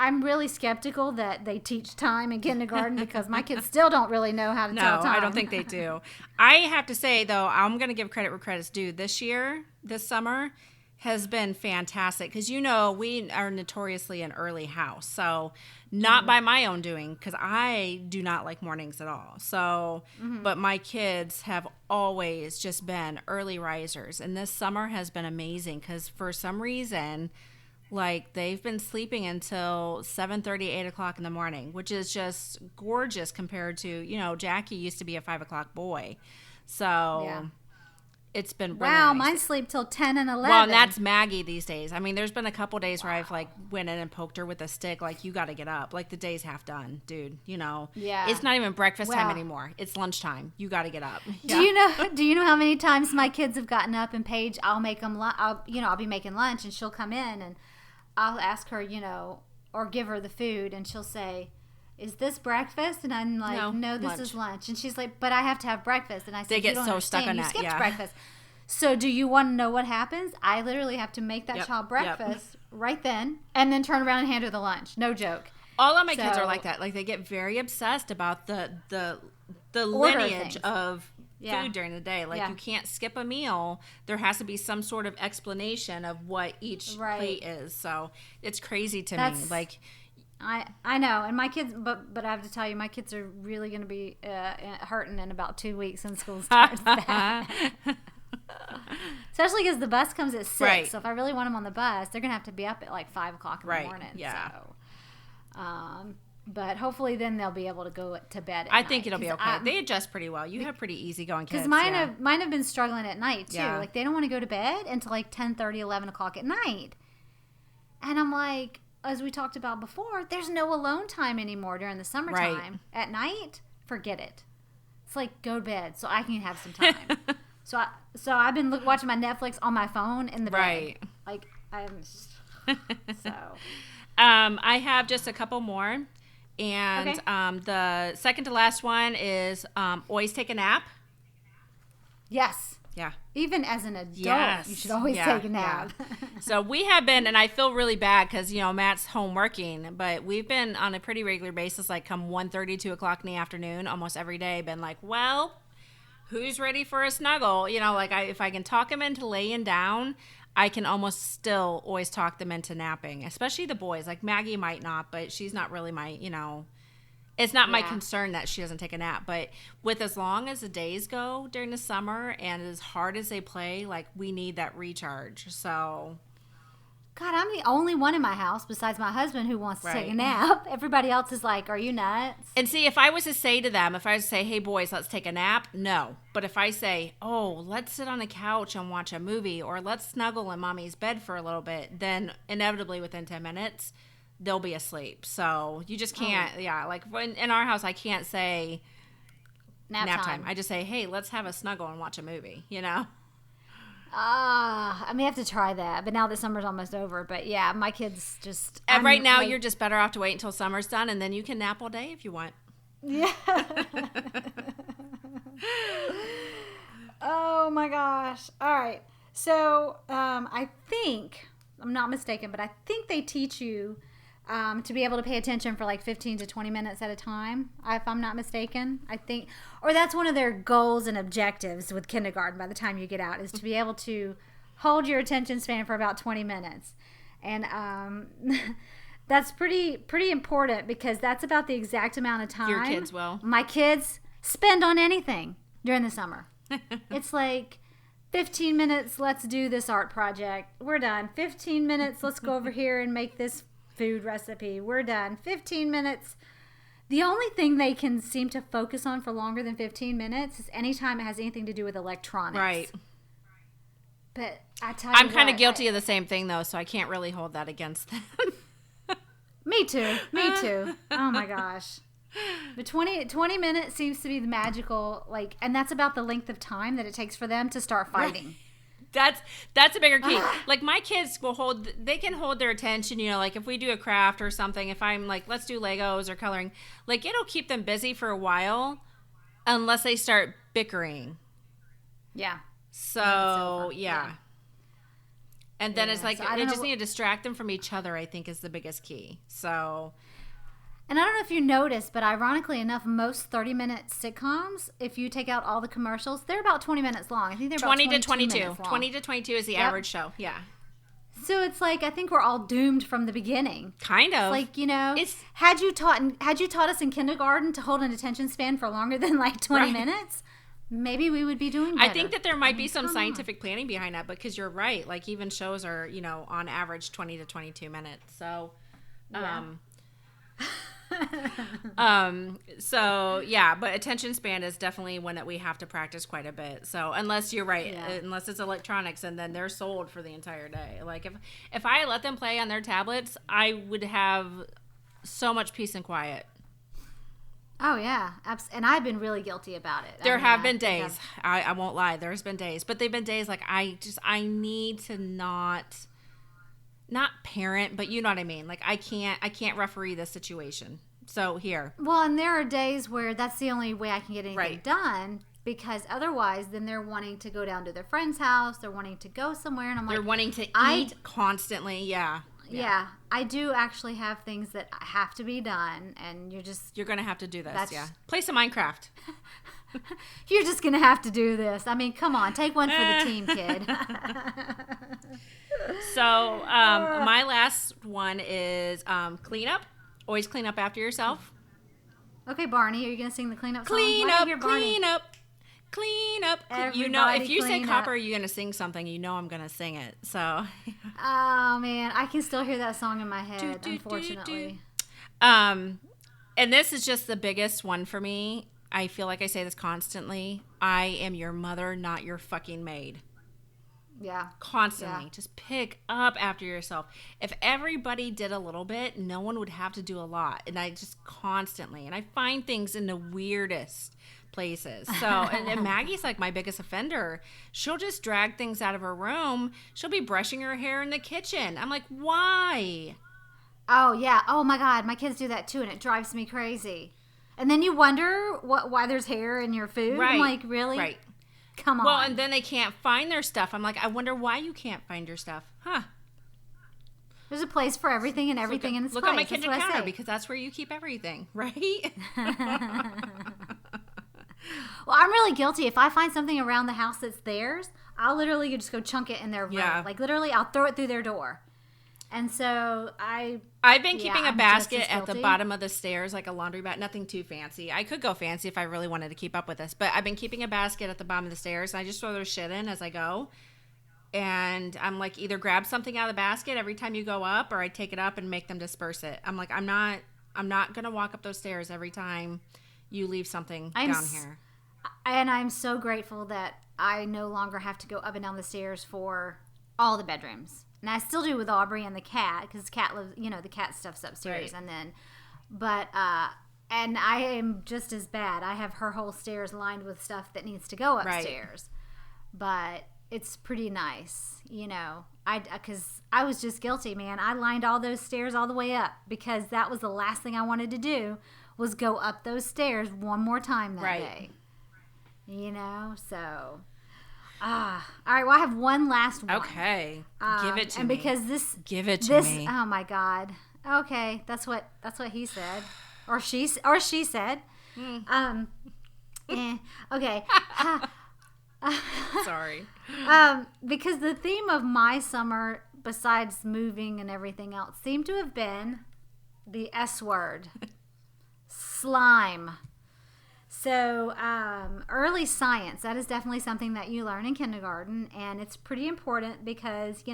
I'm really skeptical that they teach time in kindergarten because my kids still don't really know how to tell time. No, I don't think they do. I have to say though, I'm going to give credit where credit's due. This summer has been fantastic because you know we are notoriously an early house, so not by my own doing because I do not like mornings at all. So, but my kids have always just been early risers, and this summer has been amazing because for some reason. Like, they've been sleeping until 7:30, 8 o'clock in the morning, which is just gorgeous compared to, you know, Jackie used to be a 5 o'clock boy. So, it's been really nice. Mine sleep till 10 and 11. Well, and that's Maggie these days. I mean, there's been a couple days where I've, like, went in and poked her with a stick. Like, you got to get up. Like, the day's half done, dude. You know. Yeah. It's not even breakfast time anymore. It's lunchtime. You got to get up. Yeah. Do you know how many times my kids have gotten up and Paige, I'll make them, I'll be making lunch, and she'll come in, and I'll ask her, you know, or give her the food, and she'll say, is this breakfast? And I'm like, no, this is lunch. And she's like, but I have to have breakfast. And I said, they get so stuck on you that. Skipped breakfast. So do you want to know what happens? I literally have to make that child breakfast right then, and then turn around and hand her the lunch. No joke. All of my kids are like that. Like, they get very obsessed about the lineage of food during the day. Like, you can't skip a meal. There has to be some sort of explanation of what each plate is. So it's crazy to me. Like, I know, and my kids, but I have to tell you, my kids are really going to be hurting in about 2 weeks when school starts back. Especially because the bus comes at 6. Right. So if I really want them on the bus, they're going to have to be up at like 5 o'clock in the morning. Yeah. So, but hopefully then they'll be able to go to bed at night. I think it'll be okay. They adjust pretty well. You have pretty easygoing kids. Because mine have been struggling at night, too. Yeah. Like, they don't want to go to bed until, like, 10:30, 11 o'clock at night. And I'm like, as we talked about before, there's no alone time anymore during the summertime. Right. At night, forget it. It's like, go to bed so I can have some time. So I've been watching my Netflix on my phone in the bed. Right. Like, I'm just, so. I have just a couple more. And the second to last one is always take a nap. Yes. Yeah. Even as an adult, you should always take a nap. Yeah. So we have been, and I feel really bad because, you know, Matt's home working, but we've been on a pretty regular basis, like come 1:30, 2 o'clock in the afternoon, almost every day, been like, well, who's ready for a snuggle? You know, like if I can talk him into laying down, I can almost still always talk them into napping, especially the boys. Like Maggie might not, but she's not really my, you know, it's not my concern that she doesn't take a nap. But with as long as the days go during the summer and as hard as they play, like we need that recharge. So, God, I'm the only one in my house besides my husband who wants to take a nap. Everybody else is like, are you nuts? And see, if I was to say to them, hey, boys, let's take a nap, no. But if I say, oh, let's sit on the couch and watch a movie, or let's snuggle in mommy's bed for a little bit, then inevitably within 10 minutes, they'll be asleep. So you just can't, like in our house, I can't say nap time. I just say, hey, let's have a snuggle and watch a movie, you know? I may have to try that. But now that summer's almost over. But yeah, my kids just. And right now, you're just better off to wait until summer's done, and then you can nap all day if you want. Yeah. Oh my gosh. All right. So I think, I'm not mistaken, but I think they teach you to be able to pay attention for like 15 to 20 minutes at a time, if I'm not mistaken. I think, or that's one of their goals and objectives with kindergarten by the time you get out, is to be able to hold your attention span for about 20 minutes. And that's pretty important, because that's about the exact amount of time your kids will. My kids spend on anything during the summer. It's like 15 minutes, let's do this art project. We're done. 15 minutes, let's go over here and make this food recipe. We're done. 15 minutes. The only thing they can seem to focus on for longer than 15 minutes is anytime it has anything to do with electronics. Right. But I tell you I'm kind of guilty of the same thing, though, so I can't really hold that against them. Me too. Oh my gosh. But 20 minutes seems to be the magical, like, and that's about the length of time that it takes for them to start fighting. That's a bigger key. Like, my kids they can hold their attention, you know, like if we do a craft or something, if I'm like, let's do Legos or coloring, like it'll keep them busy for a while unless they start bickering. Yeah. So, yeah. And then it's like, they just need to distract them from each other, I think, is the biggest key. So. And I don't know if you noticed, but ironically enough, most 30-minute sitcoms, if you take out all the commercials, they're about 20 minutes long. I think they're about 20 to 22. 20 to 22 is the average show. Yeah. So it's like, I think we're all doomed from the beginning. Kind of. It's like, you know, had you taught us in kindergarten to hold an attention span for longer than like 20 minutes, maybe we would be doing better. I think that there might be some scientific planning behind that, because you're right. Like, even shows are, you know, on average 20 to 22 minutes. So, so yeah, but attention span is definitely one that we have to practice quite a bit. So unless you're right, unless it's electronics, and then they're sold for the entire day. Like if I let them play on their tablets, I would have so much peace and quiet. Oh yeah, and I've been really guilty about it. There have been days. I won't lie. There's been days, but they've been days like I need to not parent, but you know what I mean. Like I can't referee this situation. So here. Well, and there are days where that's the only way I can get anything done, because otherwise then they're wanting to go down to their friend's house, they're wanting to go somewhere, and I'm like, they're wanting to eat constantly. Yeah, I do actually have things that have to be done, and you're gonna have to do this. Play some Minecraft. You're just gonna have to do this. I mean, come on, take one for the team, kid. So my last one is clean up. Always clean up after yourself. Okay, Barney, are you gonna sing the clean up song? Clean up. Everybody, you know, if you say Copper, you're gonna sing something. You know, I'm gonna sing it. So. Oh man, I can still hear that song in my head. Unfortunately. And this is just the biggest one for me. I feel like I say this constantly. I am your mother, not your fucking maid. Yeah. Constantly. Yeah. Just pick up after yourself. If everybody did a little bit, no one would have to do a lot. And I just constantly. And I find things in the weirdest places. So, and Maggie's like my biggest offender. She'll just drag things out of her room. She'll be brushing her hair in the kitchen. I'm like, why? Oh, yeah. Oh, my God. My kids do that, too, and it drives me crazy. And then you wonder why there's hair in your food. Right. I'm like, really? Right. Come on. Well, and then they can't find their stuff. I'm like, I wonder why you can't find your stuff. Huh. There's a place for everything and everything in its place. Look on my kitchen counter, because that's where you keep everything, right? Well, I'm really guilty. If I find something around the house that's theirs, I'll literally just go chunk it in their room. Yeah. Like, literally, I'll throw it through their door. And so I've been keeping a basket at the bottom of the stairs, like a laundry basket. Nothing too fancy. I could go fancy if I really wanted to keep up with this, but I've been keeping a basket at the bottom of the stairs, and I just throw their shit in as I go. And I'm like, either grab something out of the basket every time you go up, or I take it up and make them disperse it. I'm like, I'm not gonna walk up those stairs every time you leave something down here. And I'm so grateful that I no longer have to go up and down the stairs for all the bedrooms. And I still do with Aubrey and the cat, because the cat lives, you know, the cat stuff's upstairs. Right. And then, and I am just as bad. I have her whole stairs lined with stuff that needs to go upstairs. Right. But it's pretty nice, because I was just guilty, man. I lined all those stairs all the way up because that was the last thing I wanted to do was go up those stairs one more time that day. So all right, well, I have one last one. Okay. Give it to me. And because give it to me. Oh my God. Okay, that's what he said. Or she said. Okay. Sorry. Because the theme of my summer, besides moving and everything else, seemed to have been the S word. Slime. So, early science, that is definitely something that you learn in kindergarten, and it's pretty important because,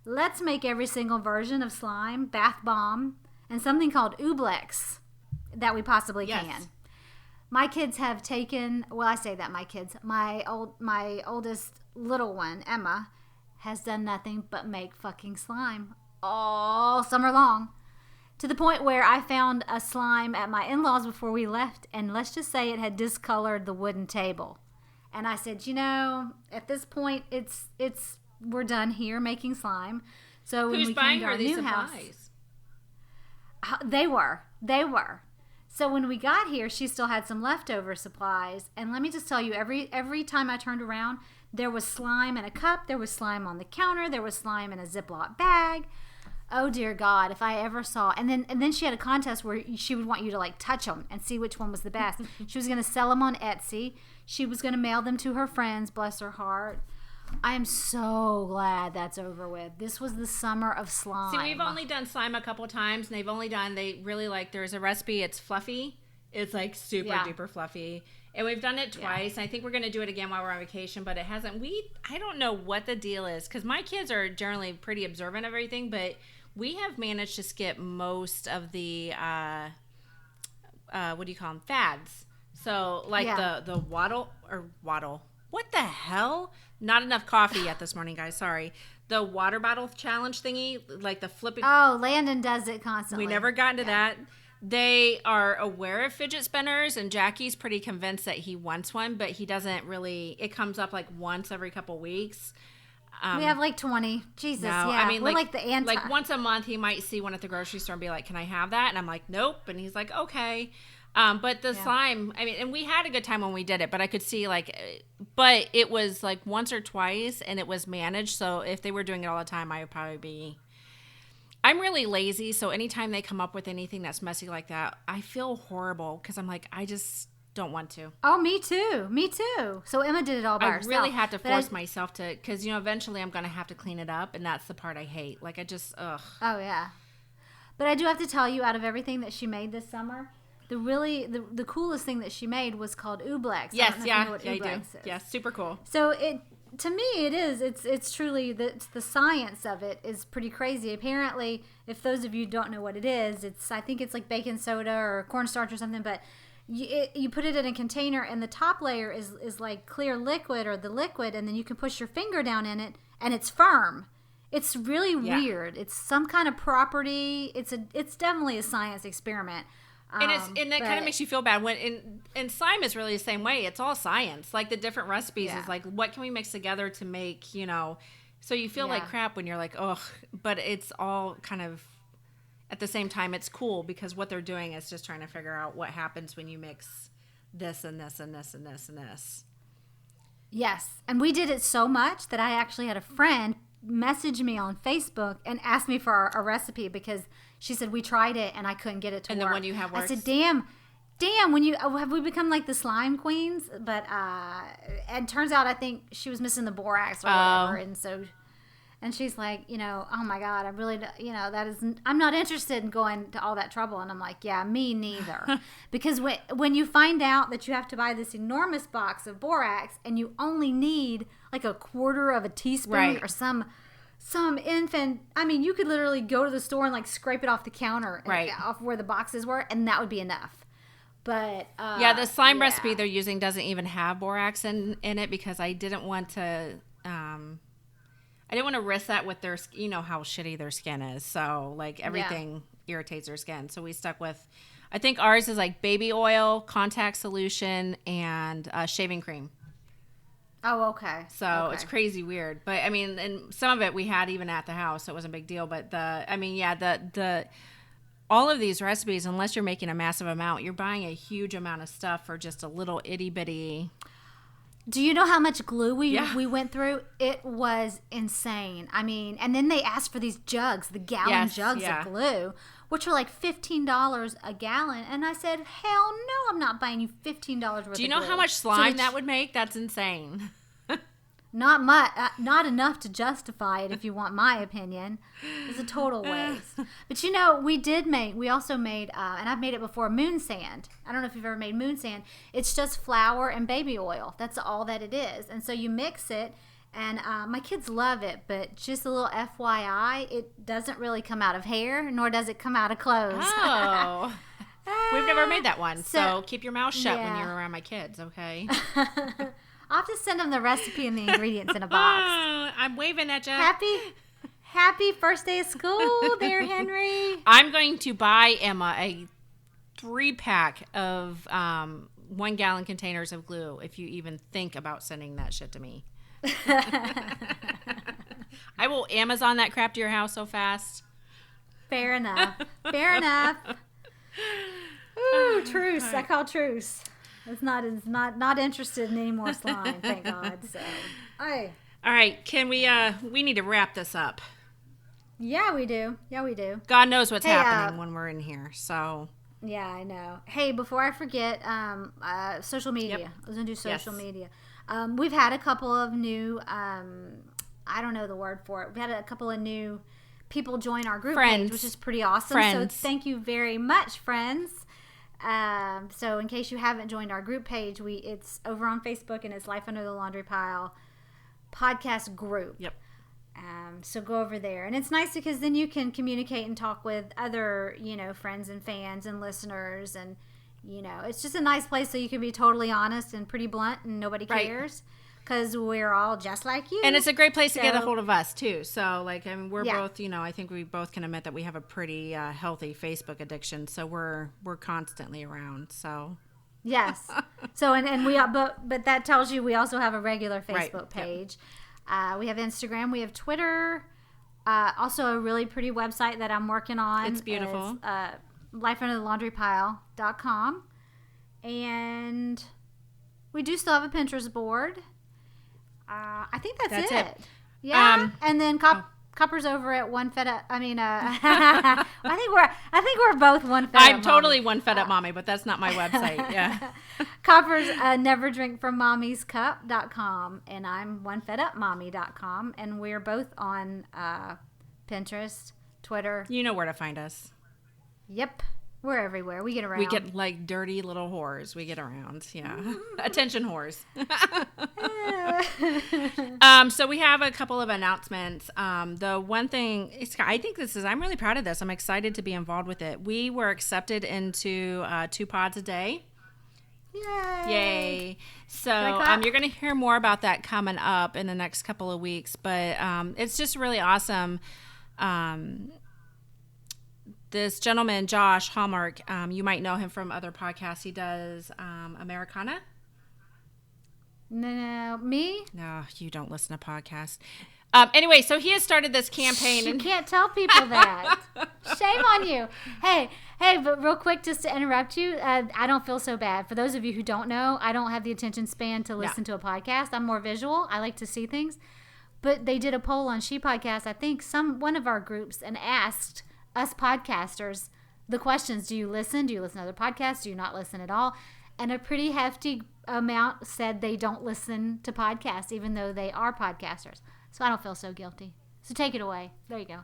let's make every single version of slime, bath bomb, and something called ooblex that we possibly can. My kids have taken, well, I say that my kids, my oldest little one, Emma, has done nothing but make fucking slime all summer long. To the point where I found a slime at my in-laws before we left, and let's just say it had discolored the wooden table. And I said, at this point, we're done here making slime. So when Who's we buying came to her our these new supplies? house, they were. So when we got here, she still had some leftover supplies. And let me just tell you, every time I turned around, there was slime in a cup, there was slime on the counter, there was slime in a Ziploc bag. Oh dear God, if I ever saw, and then she had a contest where she would want you to like touch them and see which one was the best. She was going to sell them on Etsy. She was going to mail them to her friends, bless her heart. I am so glad that's over with. This was the summer of slime. See, we've only done slime a couple times, and they really like, there's a recipe, it's fluffy. It's like super duper fluffy. And we've done it twice. And I think we're going to do it again while we're on vacation, but it hasn't. I don't know what the deal is, because my kids are generally pretty observant of everything, but we have managed to skip most of the, what do you call them? Fads. So like the waddle. What the hell? Not enough coffee yet this morning, guys. Sorry. The water bottle challenge thingy, like the flipping. Oh, Landon does it constantly. We never got into that. They are aware of fidget spinners, and Jackie's pretty convinced that he wants one, but he doesn't really. It comes up like once every couple weeks. We have like 20. Jesus, no, yeah. I mean, we're like the anti. Like once a month, he might see one at the grocery store and be like, "Can I have that?" And I'm like, "Nope." And he's like, "Okay." But the slime, I mean, and we had a good time when we did it, but I could see but it was like once or twice, and it was managed. So if they were doing it all the time, I would probably be. I'm really lazy, so anytime they come up with anything that's messy like that, I feel horrible because I'm like, I just don't want to. Oh, me too. So Emma did it all by herself. I really had to force myself to, because eventually I'm going to have to clean it up, and that's the part I hate. Like I just, ugh. Oh yeah, but I do have to tell you, out of everything that she made this summer, the coolest thing that she made was called ooblex. Yes, I know what I do. Is. Yes, super cool. So to me, it is. It's truly the science of it is pretty crazy. Apparently, if those of you don't know what it is, I think it's like baking soda or cornstarch or something. But you put it in a container, and the top layer is like clear liquid or the liquid, and then you can push your finger down in it, and it's firm. It's really weird. It's some kind of property. It's definitely a science experiment. And it kind of makes you feel bad and slime is really the same way. It's all science. Like the different recipes is like, what can we mix together to make, so you feel like crap when you're like, ugh, but it's all kind of at the same time. It's cool because what they're doing is just trying to figure out what happens when you mix this and this and this and this and this. Yes. And we did it so much that I actually had a friend message me on Facebook and asked me for a recipe because she said we tried it and I couldn't get it to work. And the one you have works. I said, damn, when have we become like the slime queens? But and turns out I think she was missing the borax or whatever, and she's like, oh my God, I really, I'm not interested in going to all that trouble. And I'm like, yeah, me neither. Because when you find out that you have to buy this enormous box of borax and you only need like a quarter of a teaspoon or some infant, I mean, you could literally go to the store and like scrape it off the counter off where the boxes were, and that would be enough. But the slime recipe they're using doesn't even have borax in it because I didn't want to risk that with their, how shitty their skin is. So like everything irritates their skin. So we stuck with, I think ours is like baby oil, contact solution, and shaving cream. Oh, okay. So it's crazy weird. But I mean, and some of it we had even at the house, so it wasn't a big deal. But the all of these recipes, unless you're making a massive amount, you're buying a huge amount of stuff for just a little itty bitty. Do you know how much glue we went through? It was insane. I mean, and then they asked for these jugs, the gallon jugs of glue, which were like $15 a gallon. And I said, hell no, I'm not buying you $15 worth of glue. Do you know how much slime that would make? That's insane. Not much, not enough to justify it, if you want my opinion. It's a total waste. But you know, we also made, and I've made it before, moon sand. I don't know if you've ever made moon sand. It's just flour and baby oil. That's all that it is. And so you mix it, and my kids love it, but just a little FYI, it doesn't really come out of hair, nor does it come out of clothes. Oh. We've never made that one, so keep your mouth shut when you're around my kids, okay? I'll have to send them the recipe and the ingredients in a box. I'm waving at you. Happy first day of school there, Henry. I'm going to buy Emma a 3-pack of 1-gallon containers of glue if you even think about sending that shit to me. I will Amazon that crap to your house so fast. Fair enough. Ooh, truce. I call truce. It's not interested in any more slime, thank God. So, all right, can we need to wrap this up? Yeah, we do. God knows what's happening when we're in here. So yeah, I know. Hey, before I forget, social media. Yep. I was gonna do social media. We've had a couple of new. I don't know the word for it. We had a couple of new people join our group page, which is pretty awesome. So thank you very much, friends. So in case you haven't joined our group page, it's over on Facebook, and it's Life Under the Laundry Pile podcast group. Yep. So go over there, and it's nice because then you can communicate and talk with other, friends and fans and listeners, and it's just a nice place so you can be totally honest and pretty blunt, and nobody cares. Because we're all just like you. And it's a great place to get a hold of us, too. So, we're both, I think we both can admit that we have a pretty healthy Facebook addiction. So, we're constantly around. So, yes. So, and we, but that tells you we also have a regular Facebook page. Yep. We have Instagram. We have Twitter. Also, a really pretty website that I'm working on. It's beautiful. Is, lifeunderthelaundrypile.com. And we do still have a Pinterest board. I think that's it. Yeah, and then Copper's over at One Fed Up. I mean, I think we're both One Fed Up. I'm totally One Fed Up Mommy, but that's not my website. Yeah, Copper's neverdrinkfrommommiescup.com, and I'm onefedupmommy.com, and we're both on Pinterest, Twitter. You know where to find us. Yep. We're everywhere. We get around. We get like dirty little whores. We get around. Yeah. Attention whores. So we have a couple of announcements. The one thing, I'm really proud of this. I'm excited to be involved with it. We were accepted into 2 pods a day. Yay. So you're going to hear more about that coming up in the next couple of weeks. But it's just really awesome. This gentleman, Josh Hallmark, you might know him from other podcasts. He does Americana. No, me? No, you don't listen to podcasts. Anyway, so he has started this campaign. You can't tell people that. Shame on you. Hey, but real quick, just to interrupt you, I don't feel so bad. For those of you who don't know, I don't have the attention span to listen to a podcast. I'm more visual. I like to see things. But they did a poll on She Podcast, I think, one of our groups, and asked us podcasters the questions. Do you listen? Do you listen to other podcasts? Do you not listen at all? And a pretty hefty amount said they don't listen to podcasts, even though they are podcasters. So I don't feel so guilty. So take it away. There you go.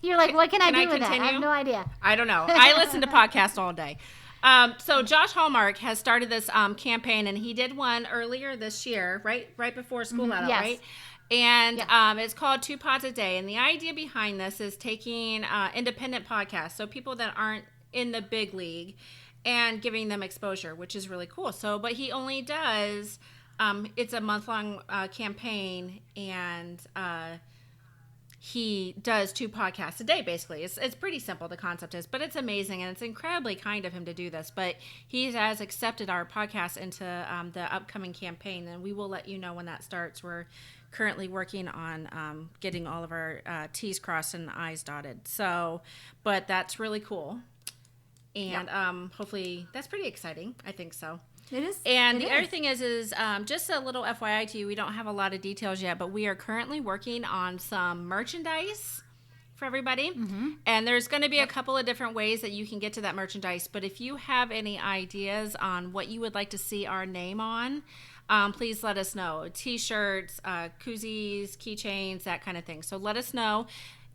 You're like, what can I do with that? I have no idea. I don't know. I listen to podcasts all day. So Josh Hallmark has started this campaign, and he did one earlier this year, right before school let out, right? And it's called 2 Pods a Day. And the idea behind this is taking independent podcasts, so people that aren't in the big league, and giving them exposure, which is really cool. So, but he only does, it's a month-long campaign, and he does 2 podcasts a day, basically. It's pretty simple, the concept is, but it's amazing, and it's incredibly kind of him to do this. But he has accepted our podcast into the upcoming campaign, and we will let you know when that starts. We're currently working on getting all of our T's crossed and I's dotted. So, but that's really cool. And hopefully that's pretty exciting. I think so. It is. And the other thing is just a little FYI to you, we don't have a lot of details yet, but we are currently working on some merchandise for everybody. Mm-hmm. And there's going to be a couple of different ways that you can get to that merchandise. But if you have any ideas on what you would like to see our name on, please let us know. T-shirts, koozies, keychains, that kind of thing. So let us know.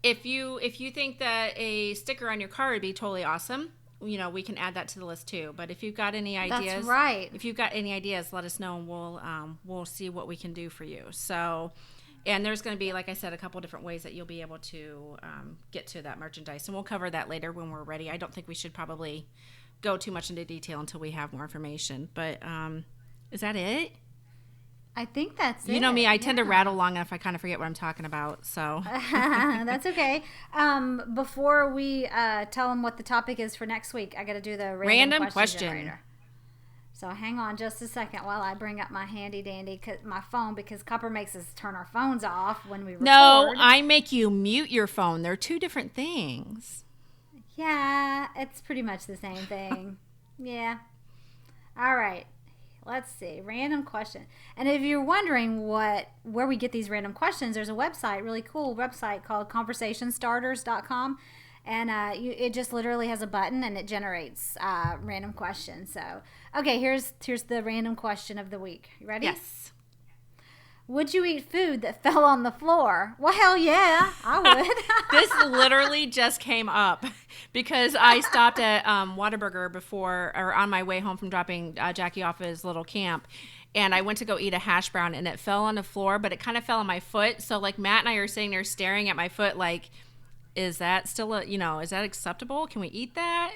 If you think that a sticker on your car would be totally awesome, we can add that to the list too. But if you've got any ideas, that's right. If you've got any ideas, let us know, and we'll see what we can do for you. So, and there's going to be, like I said, a couple different ways that you'll be able to get to that merchandise, and we'll cover that later when we're ready. I don't think we should probably go too much into detail until we have more information. But is that it? I think that's it. You know me, I tend to rattle long enough, I kind of forget what I'm talking about, so. That's okay. Before we tell them what the topic is for next week, I got to do the random question generator. So hang on just a second while I bring up my handy dandy, my phone, because Copper makes us turn our phones off when we record. No, I make you mute your phone. They're 2 different things. Yeah, it's pretty much the same thing. Yeah. All right. Let's see. Random question. And if you're wondering where we get these random questions, there's a website, really cool website called conversationstarters.com. And it just literally has a button and it generates random questions. So, okay, here's the random question of the week. You ready? Yes. Would you eat food that fell on the floor? Well, hell yeah, I would. This literally just came up because I stopped at Whataburger before, or on my way home from dropping Jackie off at his little camp. And I went to go eat a hash brown, and it fell on the floor, but it kind of fell on my foot. So, like, Matt and I are sitting there staring at my foot like, is that still is that acceptable? Can we eat that?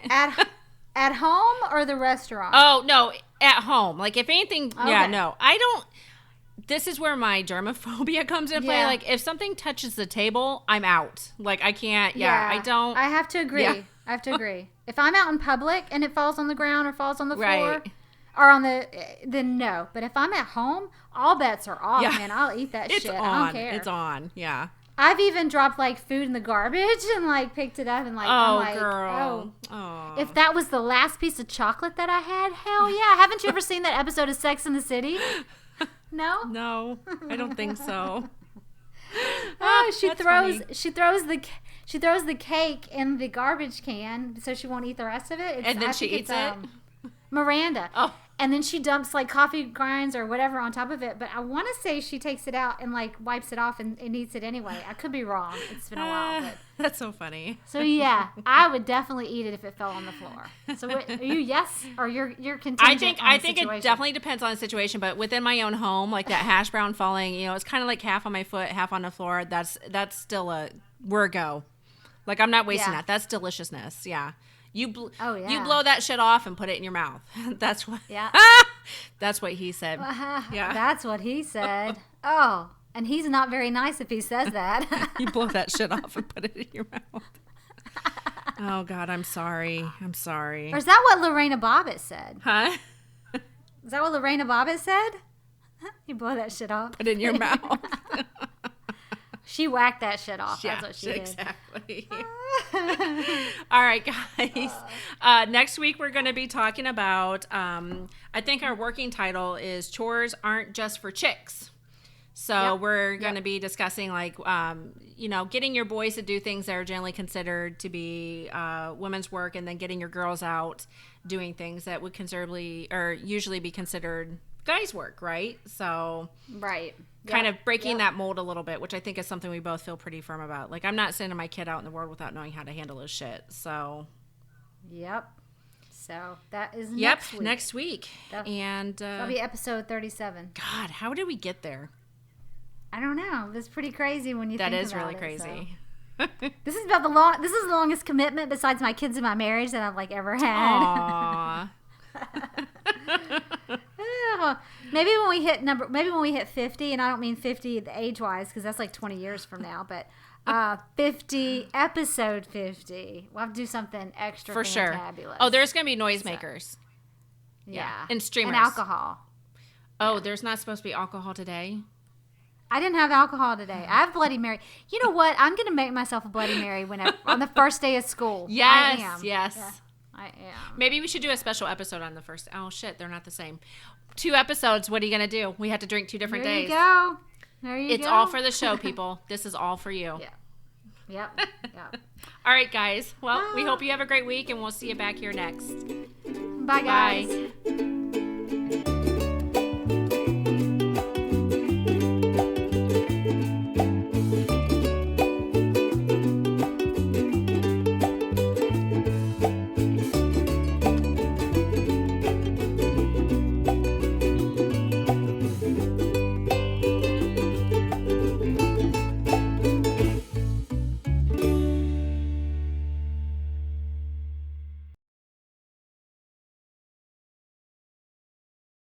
At home or the restaurant? Oh, no, at home. Like, if anything, okay. Yeah, no. I don't. This is where my germophobia comes into play. Yeah. Like, if something touches the table, I'm out. Like, I can't. Yeah, I don't. I have to agree. Yeah. I have to agree. If I'm out in public and it falls on the ground or falls on the floor or then no. But if I'm at home, all bets are off, man. I'll eat that shit. I don't care. It's on. Yeah. I've even dropped, like, food in the garbage and, like, picked it up and, like, I'm like, girl. Oh. If that was the last piece of chocolate that I had, hell yeah. Haven't you ever seen that episode of Sex and the City? No? No, I don't think so. She throws the cake in the garbage can so she won't eat the rest of it. And then she eats it? Miranda. Oh. And then she dumps, like, coffee grinds or whatever on top of it. But I want to say she takes it out and, like, wipes it off and eats it anyway. I could be wrong. It's been a while. But. That's so funny. So, yeah, I would definitely eat it if it fell on the floor. So, are you yes? Or you're contingent I think it definitely depends on the situation. But within my own home, like that hash brown falling, it's kind of like half on my foot, half on the floor. That's still we're a go. Like, I'm not wasting that. That's deliciousness. Yeah. You blow that shit off and put it in your mouth. That's what. Yeah. That's what he said. Yeah. That's what he said. Oh, and he's not very nice if he says that. You blow that shit off and put it in your mouth. Oh God, I'm sorry. Or is that what Lorena Bobbitt said? Huh? Is that what Lorena Bobbitt said? You blow that shit off. Put it in your mouth. She whacked that shit off. Yeah, that's what she did. Exactly. All right, guys. Next week, we're going to be talking about, I think our working title is Chores Aren't Just for Chicks. So we're going to be discussing, like, getting your boys to do things that are generally considered to be women's work, and then getting your girls out doing things that would usually be considered guys' work, right? So right. Kind of breaking that mold a little bit, which I think is something we both feel pretty firm about. Like, I'm not sending my kid out in the world without knowing how to handle his shit. So. Yep. So that is next week. That'll be episode 37. God, how did we get there? I don't know. It's pretty crazy when you think about it. That is really crazy. So. This is the longest commitment besides my kids and my marriage that I've, like, ever had. Aww. well, maybe when we hit 50, and I don't mean 50 age wise because that's like 20 years from now, but 50 episode 50, we'll have to do something extra for sure. Fabulous. Oh, there's gonna be noisemakers. Yeah, and streamers and alcohol. Oh, there's not supposed to be alcohol today. I didn't have alcohol today. I have Bloody Mary. You know what? I'm gonna make myself a Bloody Mary on the first day of school. Yes, I am. yes. Yeah, I am. Maybe we should do a special episode on the first. Oh shit, they're not the same. 2 episodes. What are you gonna do? We have to drink 2 different days. There you go. There you go. It's all for the show, people. This is all for you. Yeah. Yep. All right, guys. Well, we hope you have a great week, and we'll see you back here next. Bye, guys. Bye.